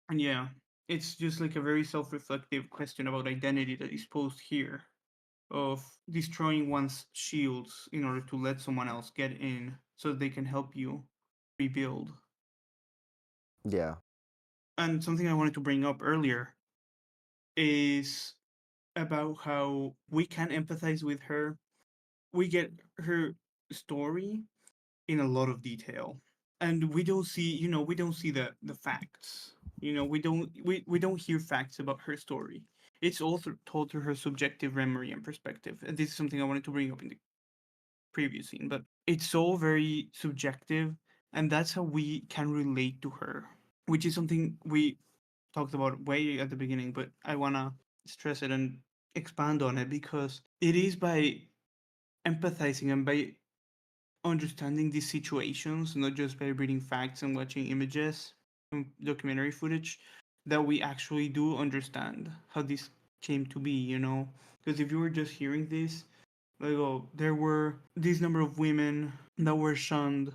And yeah, it's just like a very self-reflective question about identity that is posed here, of destroying one's shields in order to let someone else get in so they can help you rebuild. Yeah. And something I wanted to bring up earlier is about how we can empathize with her. We get her story in a lot of detail, and we don't see, we don't see the facts. We don't hear facts about her story. It's all told through her subjective memory and perspective. And this is something I wanted to bring up in the previous scene, but it's so very subjective, and that's how we can relate to her, which is something we talked about way at the beginning, but I want to stress it and expand on it, because it is by empathizing and by understanding these situations, not just by reading facts and watching images and documentary footage, that we actually do understand how this came to be. Because if you were just hearing this, like, oh, there were this number of women that were shunned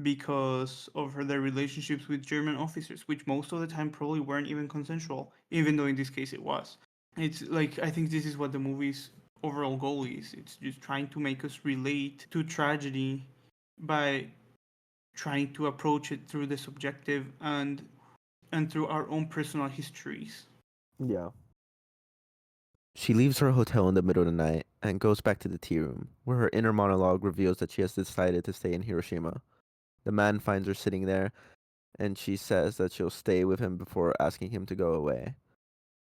because of their relationships with German officers, which most of the time probably weren't even consensual, even though in this case it was. It's like, I think this is what the movie's overall goal is. It's just trying to make us relate to tragedy by trying to approach it through the subjective and through our own personal histories. Yeah. She leaves her hotel in the middle of the night and goes back to the tea room, where her inner monologue reveals that she has decided to stay in Hiroshima. The man finds her sitting there, and she says that she'll stay with him before asking him to go away.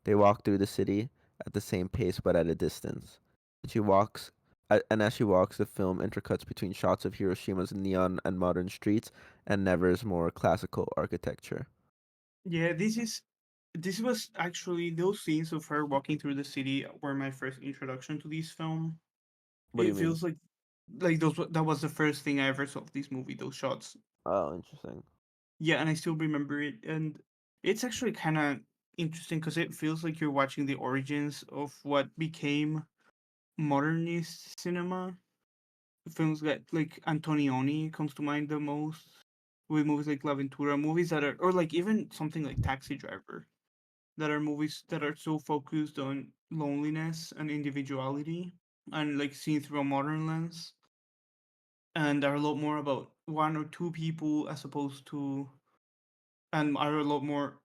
They walk through the city at the same pace but at a distance. She walks, and as she walks, the film intercuts between shots of Hiroshima's neon and modern streets and Never's more classical architecture. Yeah, this was actually, those scenes of her walking through the city were my first introduction to this film. What do you It mean? feels like those that was the first thing I ever saw of this movie, those shots. Oh, interesting. Yeah, and I still remember it, and it's actually kind of interesting because it feels like you're watching the origins of what became modernist cinema. Films like Antonioni comes to mind the most, with movies like La Ventura, movies that are, or like even something like Taxi Driver, that are movies that are so focused on loneliness and individuality, and like seen through a modern lens, and are a lot more about one or two people as opposed to, and are a lot more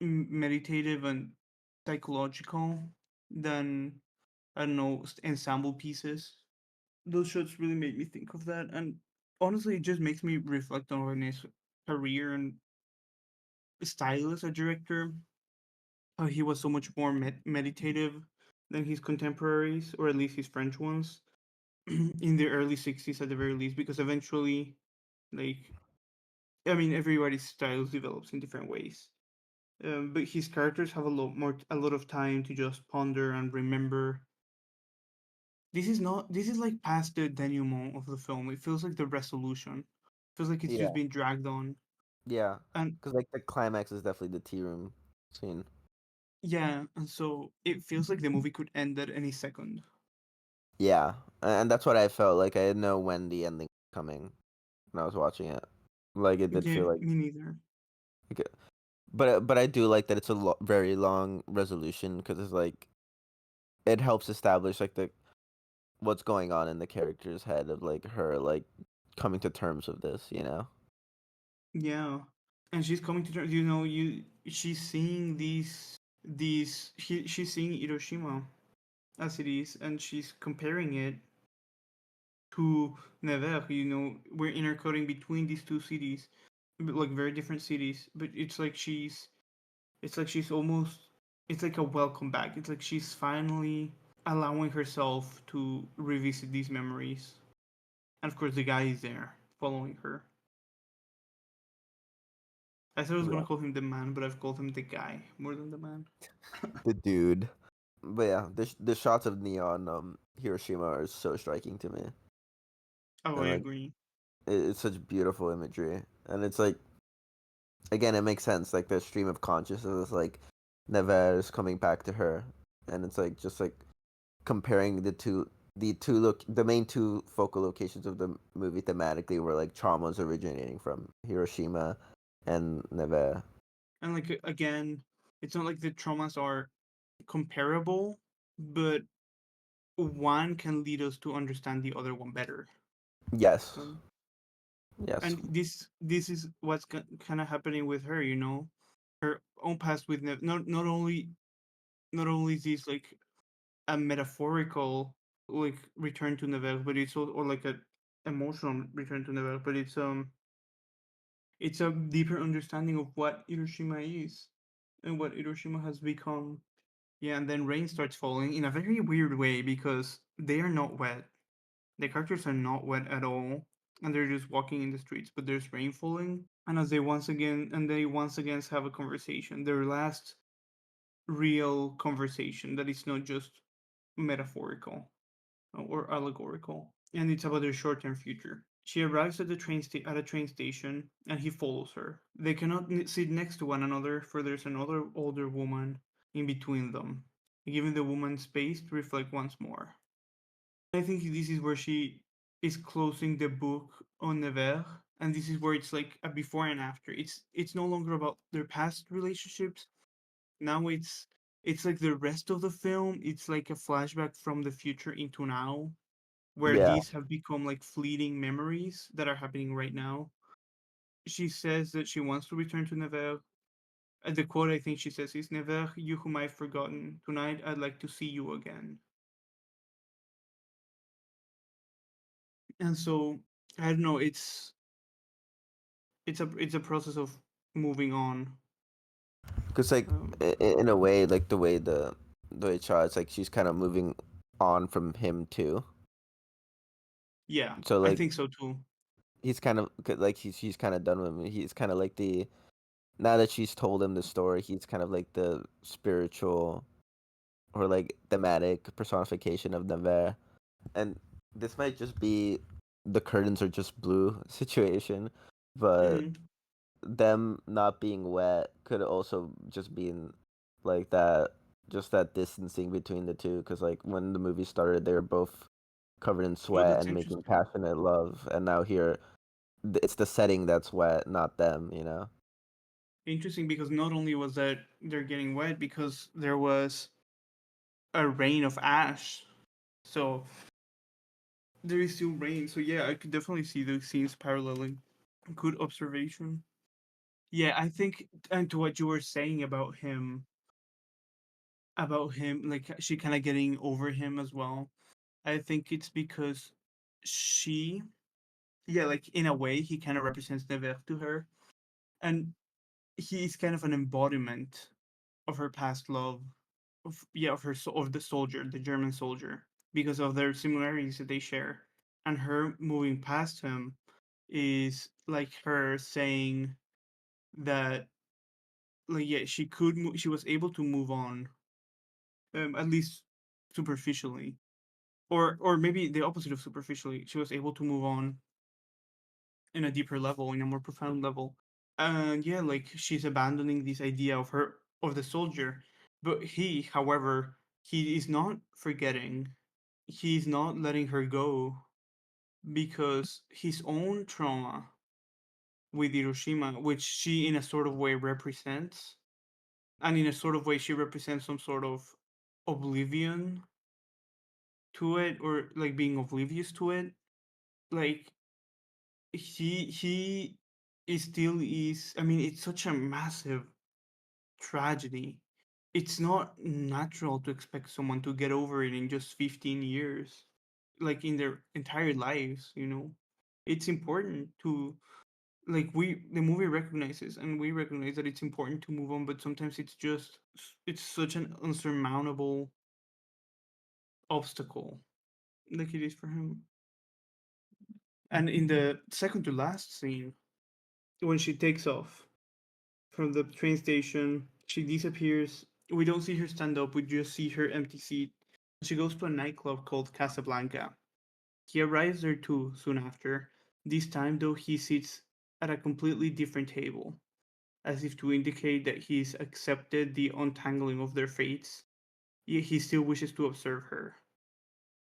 meditative and psychological than, I don't know, ensemble pieces. Those shots really made me think of that, and honestly, it just makes me reflect on Rene's career and style as a director. How he was so much more meditative than his contemporaries, or at least his French ones, in the early '60s at the very least. Because eventually, like, I mean, everybody's styles develops in different ways. But his characters have a lot of time to just ponder and remember. This is not. This is like past the denouement of the film. It feels like the resolution. It feels like it's just Yeah. being dragged on. Yeah. And Because, like, the climax is definitely the tea room scene. yeah, and so it feels like the movie could end at any second. Yeah, and that's what I felt like. I didn't know when the ending was coming when I was watching it. Like it did Yeah, feel me neither. like but I do like that it's a very long resolution because it's like it helps establish like the what's going on in the character's head of like her like coming to terms with this, you know? Yeah, and she's coming to terms. You know, she's seeing she's seeing Hiroshima as it is, and she's comparing it to Nevers. You know, we're intercoding between these two cities, but like very different cities. But it's like she's almost, it's like a welcome back. It's like she's finally allowing herself to revisit these memories, and of course the guy is there following her. I thought I was gonna Yeah. call him the man, but I've called him the guy more than the man. The dude. But yeah, the shots of neon Hiroshima are so striking to me. Oh, I And like agree. it's such beautiful imagery. And it's like again it makes sense like the stream of consciousness like Nevers coming back to her and it's like just like comparing the main two focal locations of the movie thematically were like traumas originating from Hiroshima and Nevers. And like again, it's not like the traumas are comparable, but one can lead us to understand the other one better. Yes. Um, Yes. and this is what's kind of happening with her. You know, her own past with not only is this like a metaphorical like return to Nevers, but it's also or like a emotional return to Nevers, but it's a deeper understanding of what Hiroshima is and what Hiroshima has become. Yeah, and then rain starts falling in a very weird way because they are not wet. The characters are not wet at all, and they're just walking in the streets. But there's rain falling, and they once again have a conversation. Their last real conversation that is not just metaphorical or allegorical, and it's about their short-term future. She arrives at at a train station, and he follows her. They cannot sit next to one another, for there's another older woman in between them, giving the woman space to reflect once more. I think this is where she is closing the book on Nevers, and this is where it's like a before and after. It's no longer about their past relationships. Now it's like the rest of the film. It's like a flashback from the future into now, where Yeah. these have become like fleeting memories that are happening right now. She says that she wants to return to Nevers. The quote I think she says is Nevers, you whom I've forgotten. Tonight I'd like to see you again. And so I don't know, it's a process of moving on. Cuz like in a way like the way it's shot it's like she's kind of moving on from him too. Yeah, So I like think so too. he's kind of like he's kind of done with him. He's kind of like the now that she's told him the story, he's kind of like the spiritual or like thematic personification of Nevers. And this might just be the curtains are just blue situation, but Mm-hmm. them not being wet could also just mean like that, just that distancing between the two. Because like when the movie started, they were both covered in Oh, sweat that's and making interesting. passionate love, and now here it's the setting that's wet, not them. You know? Interesting because not only was that they're getting wet, because there was a rain of ash. So there is still rain. So yeah, I could definitely see those scenes paralleling. Good observation. Yeah, I think, and to what you were saying about him, like she kind of getting over him as well. I think it's because she, yeah, like in a way, he kind of represents Nevers to her, and he is kind of an embodiment of her past love, of yeah, of of the soldier, the German soldier, because of their similarities that they share, and her moving past him is like her saying that like yeah she was able to move on, at least superficially, or maybe the opposite of superficially, she was able to move on in a deeper level, in a more profound level. And yeah, like she's abandoning this idea of her of the soldier, but he, however, he is not forgetting. he's not letting her go because his own trauma with Hiroshima, which she in a sort of way represents, and in a sort of way she represents some sort of oblivion to it, or like being oblivious to it. Like he is still is. I mean, it's such a massive tragedy. It's not natural to expect someone to get over it in just 15 years, like in their entire lives. It's important to, like, the movie recognizes, and we recognize that it's important to move on, but sometimes it's such an unsurmountable obstacle, like it is for him. And in the second to last scene, when she takes off from the train station, she disappears. We don't see her stand up, we just see her empty seat. She goes to a nightclub called Casablanca. He arrives there too soon after. This time, though, he sits at a completely different table, as if to indicate that he's accepted the untangling of their fates, yet he still wishes to observe her.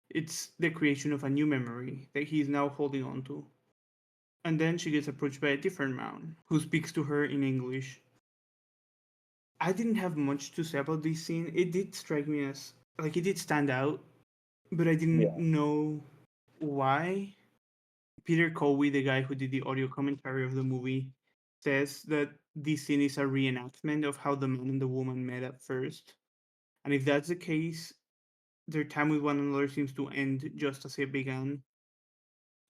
It's the creation of a new memory that he is now holding on to. And then she gets approached by a different man who speaks to her in English. I didn't have much to say about this scene. It did strike me as, like, it did stand out, but I didn't Yeah. know why. Peter Colby, the guy who did the audio commentary of the movie, says that this scene is a reenactment of how the man and the woman met at first. And if that's the case, their time with one another seems to end just as it began.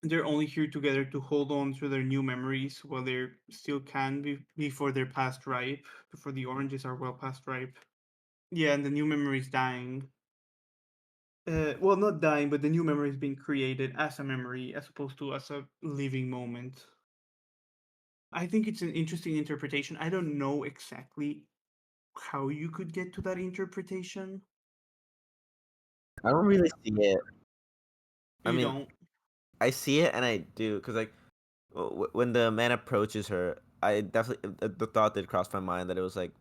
They're only here together to hold on to their new memories while they still can before they're past ripe, before the oranges are well past ripe. Yeah, and the new memory is dying. Well, not dying, but the new memory is being created as a memory as opposed to as a living moment. I think it's an interesting interpretation. I don't know exactly how you could get to that interpretation. I don't really see it. I You mean, don't. I see it and I do because like when the man approaches her, I definitely the thought did cross my mind that it was like,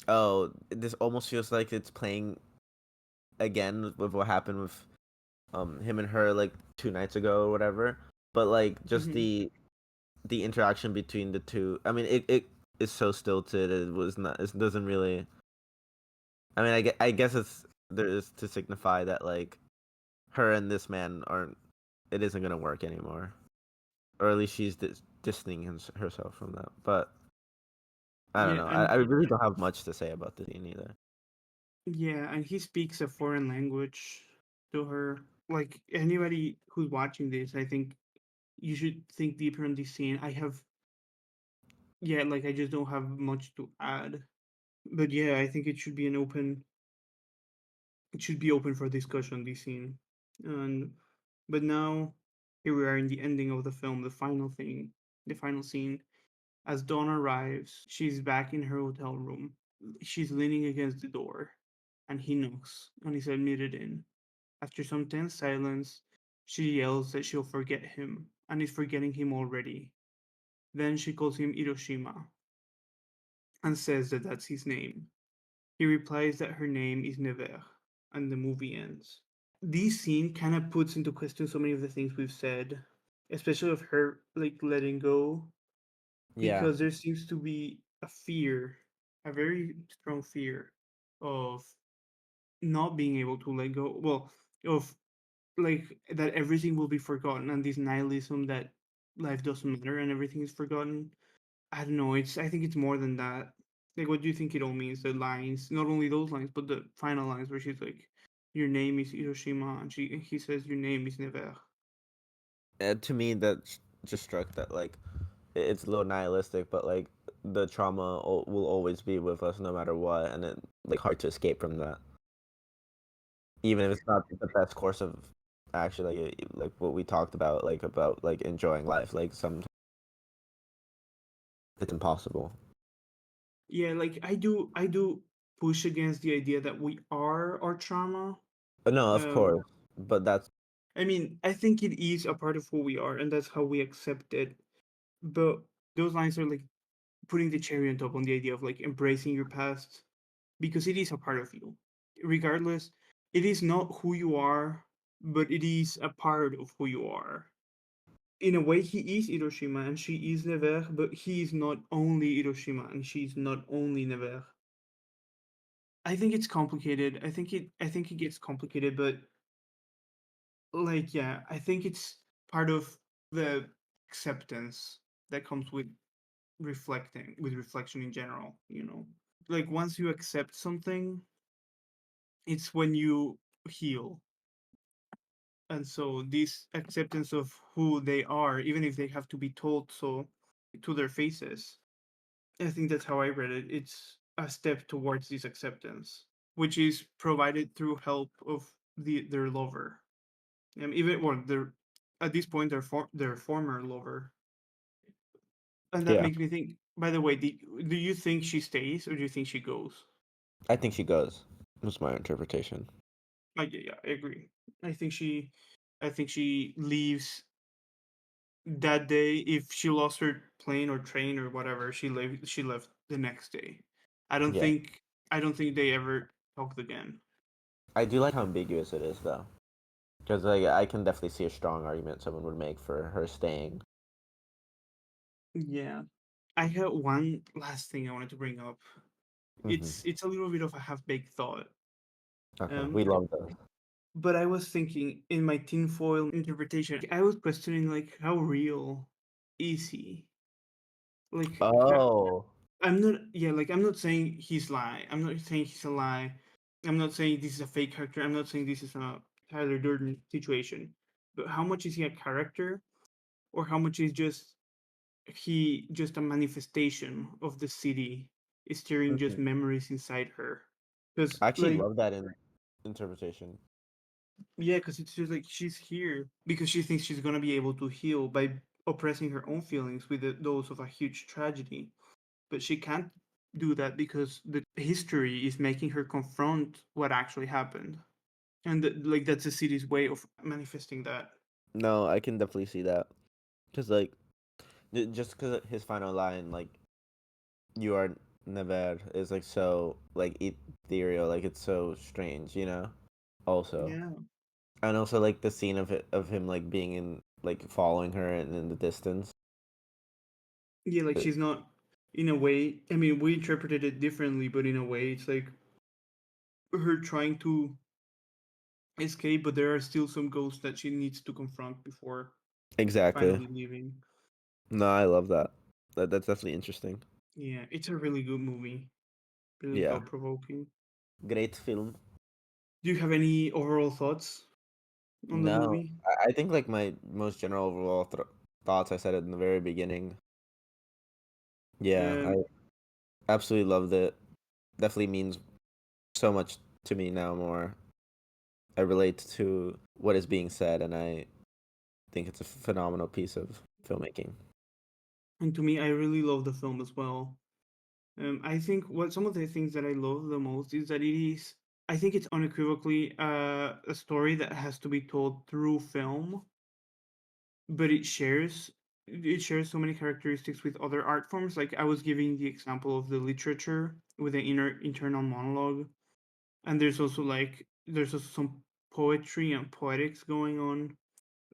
oh, this almost feels like it's playing again with what happened with him and her like 2 nights ago or whatever. But like just Hmm. the interaction between the two. I mean, it is so stilted. It was not. It doesn't really. I mean, I guess it's there is to signify that like her and this man aren't. It isn't gonna work anymore, or at least she's distancing herself from that. But I don't Yeah, know. I and really don't have much to say about the scene either. yeah, and he speaks a foreign language to her. Like anybody who's watching this, I think you should think deeper on this scene. Yeah, like I just don't have much to add. But yeah, I think it should be open for discussion, this scene. And but now here we are in the ending of the film, the final scene. As Dawn arrives, she's back in her hotel room. She's leaning against the door, and he knocks and is admitted in. After some tense silence, she yells that she'll forget him and is forgetting him already. Then she calls him Hiroshima and says that that's his name. He replies that her name is Nevers, and the movie ends. This scene kind of puts into question so many of the things we've said, especially of her like letting go, Yeah, because there seems to be a fear, a very strong fear of not being able to let go. Well, of like that everything will be forgotten, and this nihilism that life doesn't matter and everything is forgotten. I don't know. I think it's more than that. Like, what do you think it all means? The lines, not only those lines, but the final lines where she's like, "Your name is Hiroshima," and he says, "Your name is Never." to me that just struck that like it's a little nihilistic, but like the trauma will always be with us no matter what, and it like hard to escape from that, even if it's not the best course of action. Like what we talked about like enjoying life. Like sometimes it's impossible. Yeah, like I do push against the idea that we are our trauma. But no, of Um, course. But that's I mean, I think it is a part of who we are, and that's how we accept it. But those lines are like putting the cherry on top on the idea of like embracing your past because it is a part of you, regardless. it is not who you are, but it is a part of who you are. In a way, he is Hiroshima and she is Nevers, but he is not only Hiroshima and she is not only Nevers. I think it's complicated. I think it gets complicated, but like yeah, I think it's part of the acceptance that comes with reflection in general, you know. Like once you accept something, it's when you heal. And so this acceptance of who they are, even if they have to be told so to their faces, I think that's how I read it. It's a step towards this acceptance, which is provided through help of their lover. Even well, their at this point their former lover, and that Yeah, makes me think. By the way, do you think she stays or do you think she goes? I think she goes. Was my interpretation. Yeah, I agree. I think she, I think she leaves that day. If she lost her plane or train or whatever, she left. She left the next day. I don't Yeah, think. I don't think they ever talked again. I do like how ambiguous it is though, because like I can definitely see a strong argument someone would make for her staying. Yeah, I had one last thing I wanted to bring up. Hmm. It's a little bit of a half baked thought. Okay, we Um, love those. but I was thinking in my tinfoil interpretation, I was questioning like how real is he? Like Oh, I'm not, yeah, like I'm not saying he's lie. I'm not saying he's a lie. I'm not saying this is a fake character. I'm not saying this is a Tyler Durden situation. But how much is he a character, or how much is he just a manifestation of the city, stirring just hmm. memories inside her? Because I actually like love that in interpretation. yeah, because it's just like she's here because she thinks she's gonna be able to heal by oppressing her own feelings with those of a huge tragedy, but she can't do that because the history is making her confront what actually happened, and like that's the city's way of manifesting that. No, I can definitely see that because like just because his final line like "you are never" is like so like ethereal, like it's so strange, you know. Also, Yeah, and also like the scene of him like being in like following her and in the distance. yeah, like It- she's not. In a way, I mean, we interpreted it differently, but in a way, it's like her trying to escape, but there are still some ghosts that she needs to confront before exactly. finally leaving. No, I love that. That's definitely interesting. Yeah, it's a really good movie, really Yeah, thought provoking. great film. Do you have any overall thoughts on the No, movie? I think like my most general overall thoughts I said it in the very beginning. Yeah, Um, I absolutely loved it. Definitely means so much to me now more. I relate to what is being said, and I think it's a phenomenal piece of filmmaking. and to me, I really love the film as well. I think what some of the things that I love the most is that it is. I think it's unequivocally a story that has to be told through film, but it shares so many characteristics with other art forms. Like I was giving the example of the literature with the internal monologue, and there's also some poetry and poetics going on,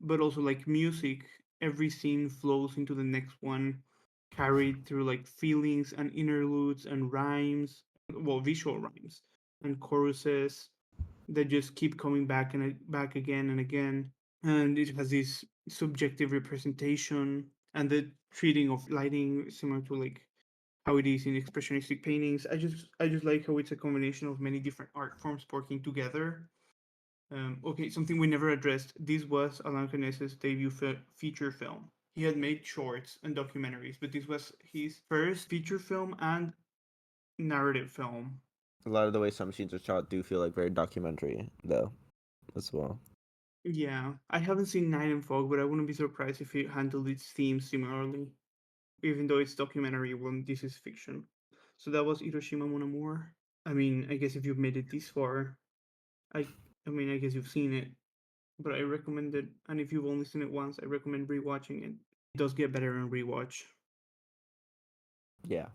but also like music. Every scene flows into the next one, carried through like feelings and interludes and rhymes, well, visual rhymes and choruses that just keep coming back and back again and again. And it has this subjective representation and the treating of lighting similar to like how it is in expressionistic paintings. I just like how it's a combination of many different art forms working together. Okay, something we never addressed. This was Alain Canes's debut feature film. He had made shorts and documentaries, but this was his first feature film and narrative film. A lot of the way some scenes are shot do feel like very documentary, though, as well. Yeah, I haven't seen Night and Fog, but I wouldn't be surprised if it handled its themes similarly, even though it's documentary when this is fiction. So that was Hiroshima Mon Amour. I mean, I guess if you've made it this far, I, I mean, I guess you've seen it, but I recommend it. And if you've only seen it once, I recommend rewatching it. It does get better in rewatch. Yeah,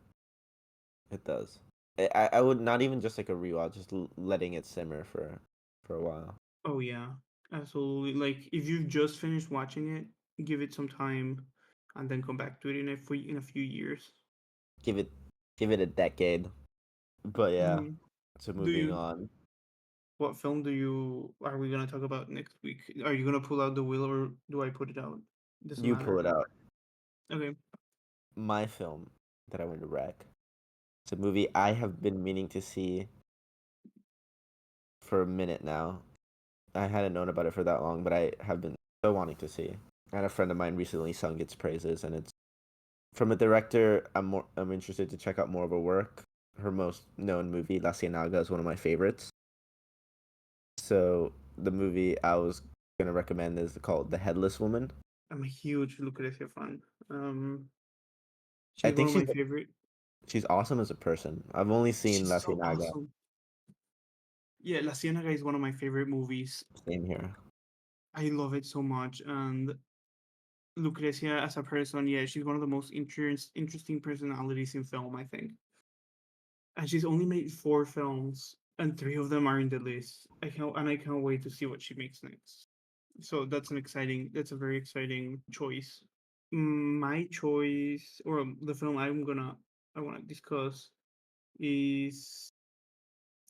it does. I would not even just like a rewatch, just letting it simmer for for a while. Oh yeah, absolutely. Like if you've just finished watching it, give it some time, and then come back to it in a few years. Give it give it a decade. But yeah. Mhm. So Do moving you? on. What film do you are we gonna talk about next week? Are you gonna pull out the wheel or do I put it out? Doesn't You pull matter. it out. Okay. My film that I want to wreck. It's a movie I have been meaning to see for a minute now. I hadn't known about it for that long, but I have been so wanting to see. I had a friend of mine recently sung its praises, and it's from a director I'm interested to check out more of her work. Her most known movie, La Ciénaga, is one of my favorites. So the movie I was gonna recommend is called The Headless Woman. I'm a huge Lucrecia fan. I She's one think of my favorite. she's awesome as a person. I've only seen She's La so Ciénaga. awesome. Yeah, La Ciénaga is one of my favorite movies. Same here. I love it so much, and Lucrecia as a person, yeah, she's one of the most interesting personalities in film, I think. And she's only made 4 films, and 3 of them are in the list. I can't wait to see what she makes next. So that's a very exciting choice. My choice, or the film I want to discuss is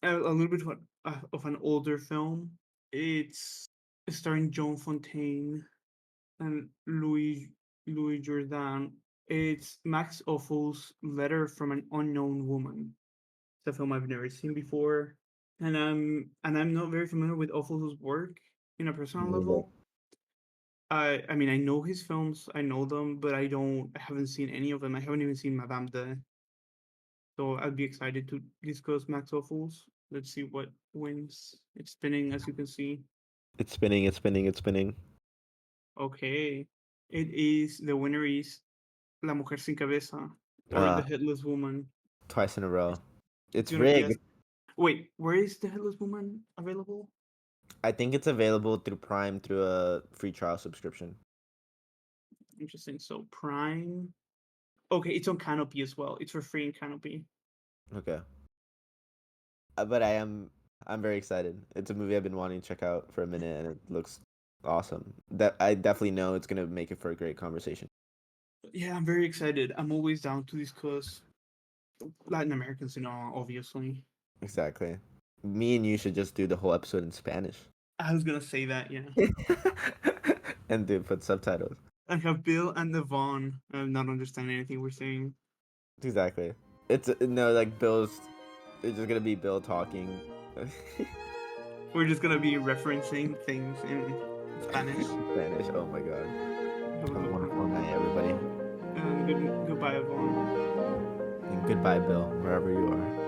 a little bit of an older film. It's starring Joan Fontaine and Louis Jourdan. It's Max Ophuls' Letter from an Unknown Woman. It's a film I've never seen before, and I'm not very familiar with Ophuls' work in a personal Neither. level. I mean I know his films, I know them, but I haven't seen any of them. I haven't even seen Madame de. So I'd be excited to discuss Max Ophuls. Let's see what wins. It's spinning as you can see. It's spinning. It's spinning. It's spinning. Okay, the winner is La Mujer Sin Cabeza, or The Uh, Headless Woman. twice in a row. It's It's gonna be as rigged. wait. Where is The Headless Woman available? I think it's available through Prime through a free trial subscription. Interesting. So Prime. Okay, it's on Canopy as well. It's for free in Canopy. Okay. But I'm very excited. It's a movie I've been wanting to check out for a minute, and it looks awesome. That I definitely know it's gonna make it for a great conversation. Yeah, I'm very excited. I'm always down to discuss Latin American cinema, obviously. Exactly. Me and you should just do the whole episode in Spanish. I was gonna say that, yeah. And do put subtitles. I have Bill and Yvonne not understand anything we're saying. Exactly. It's no like Bill's. It's just gonna be Bill talking. We're just gonna be referencing things in Spanish. Spanish. Oh my god. Have a Have a good wonderful one. night, everybody. And goodbye, Yvonne. And goodbye, Bill, wherever you are.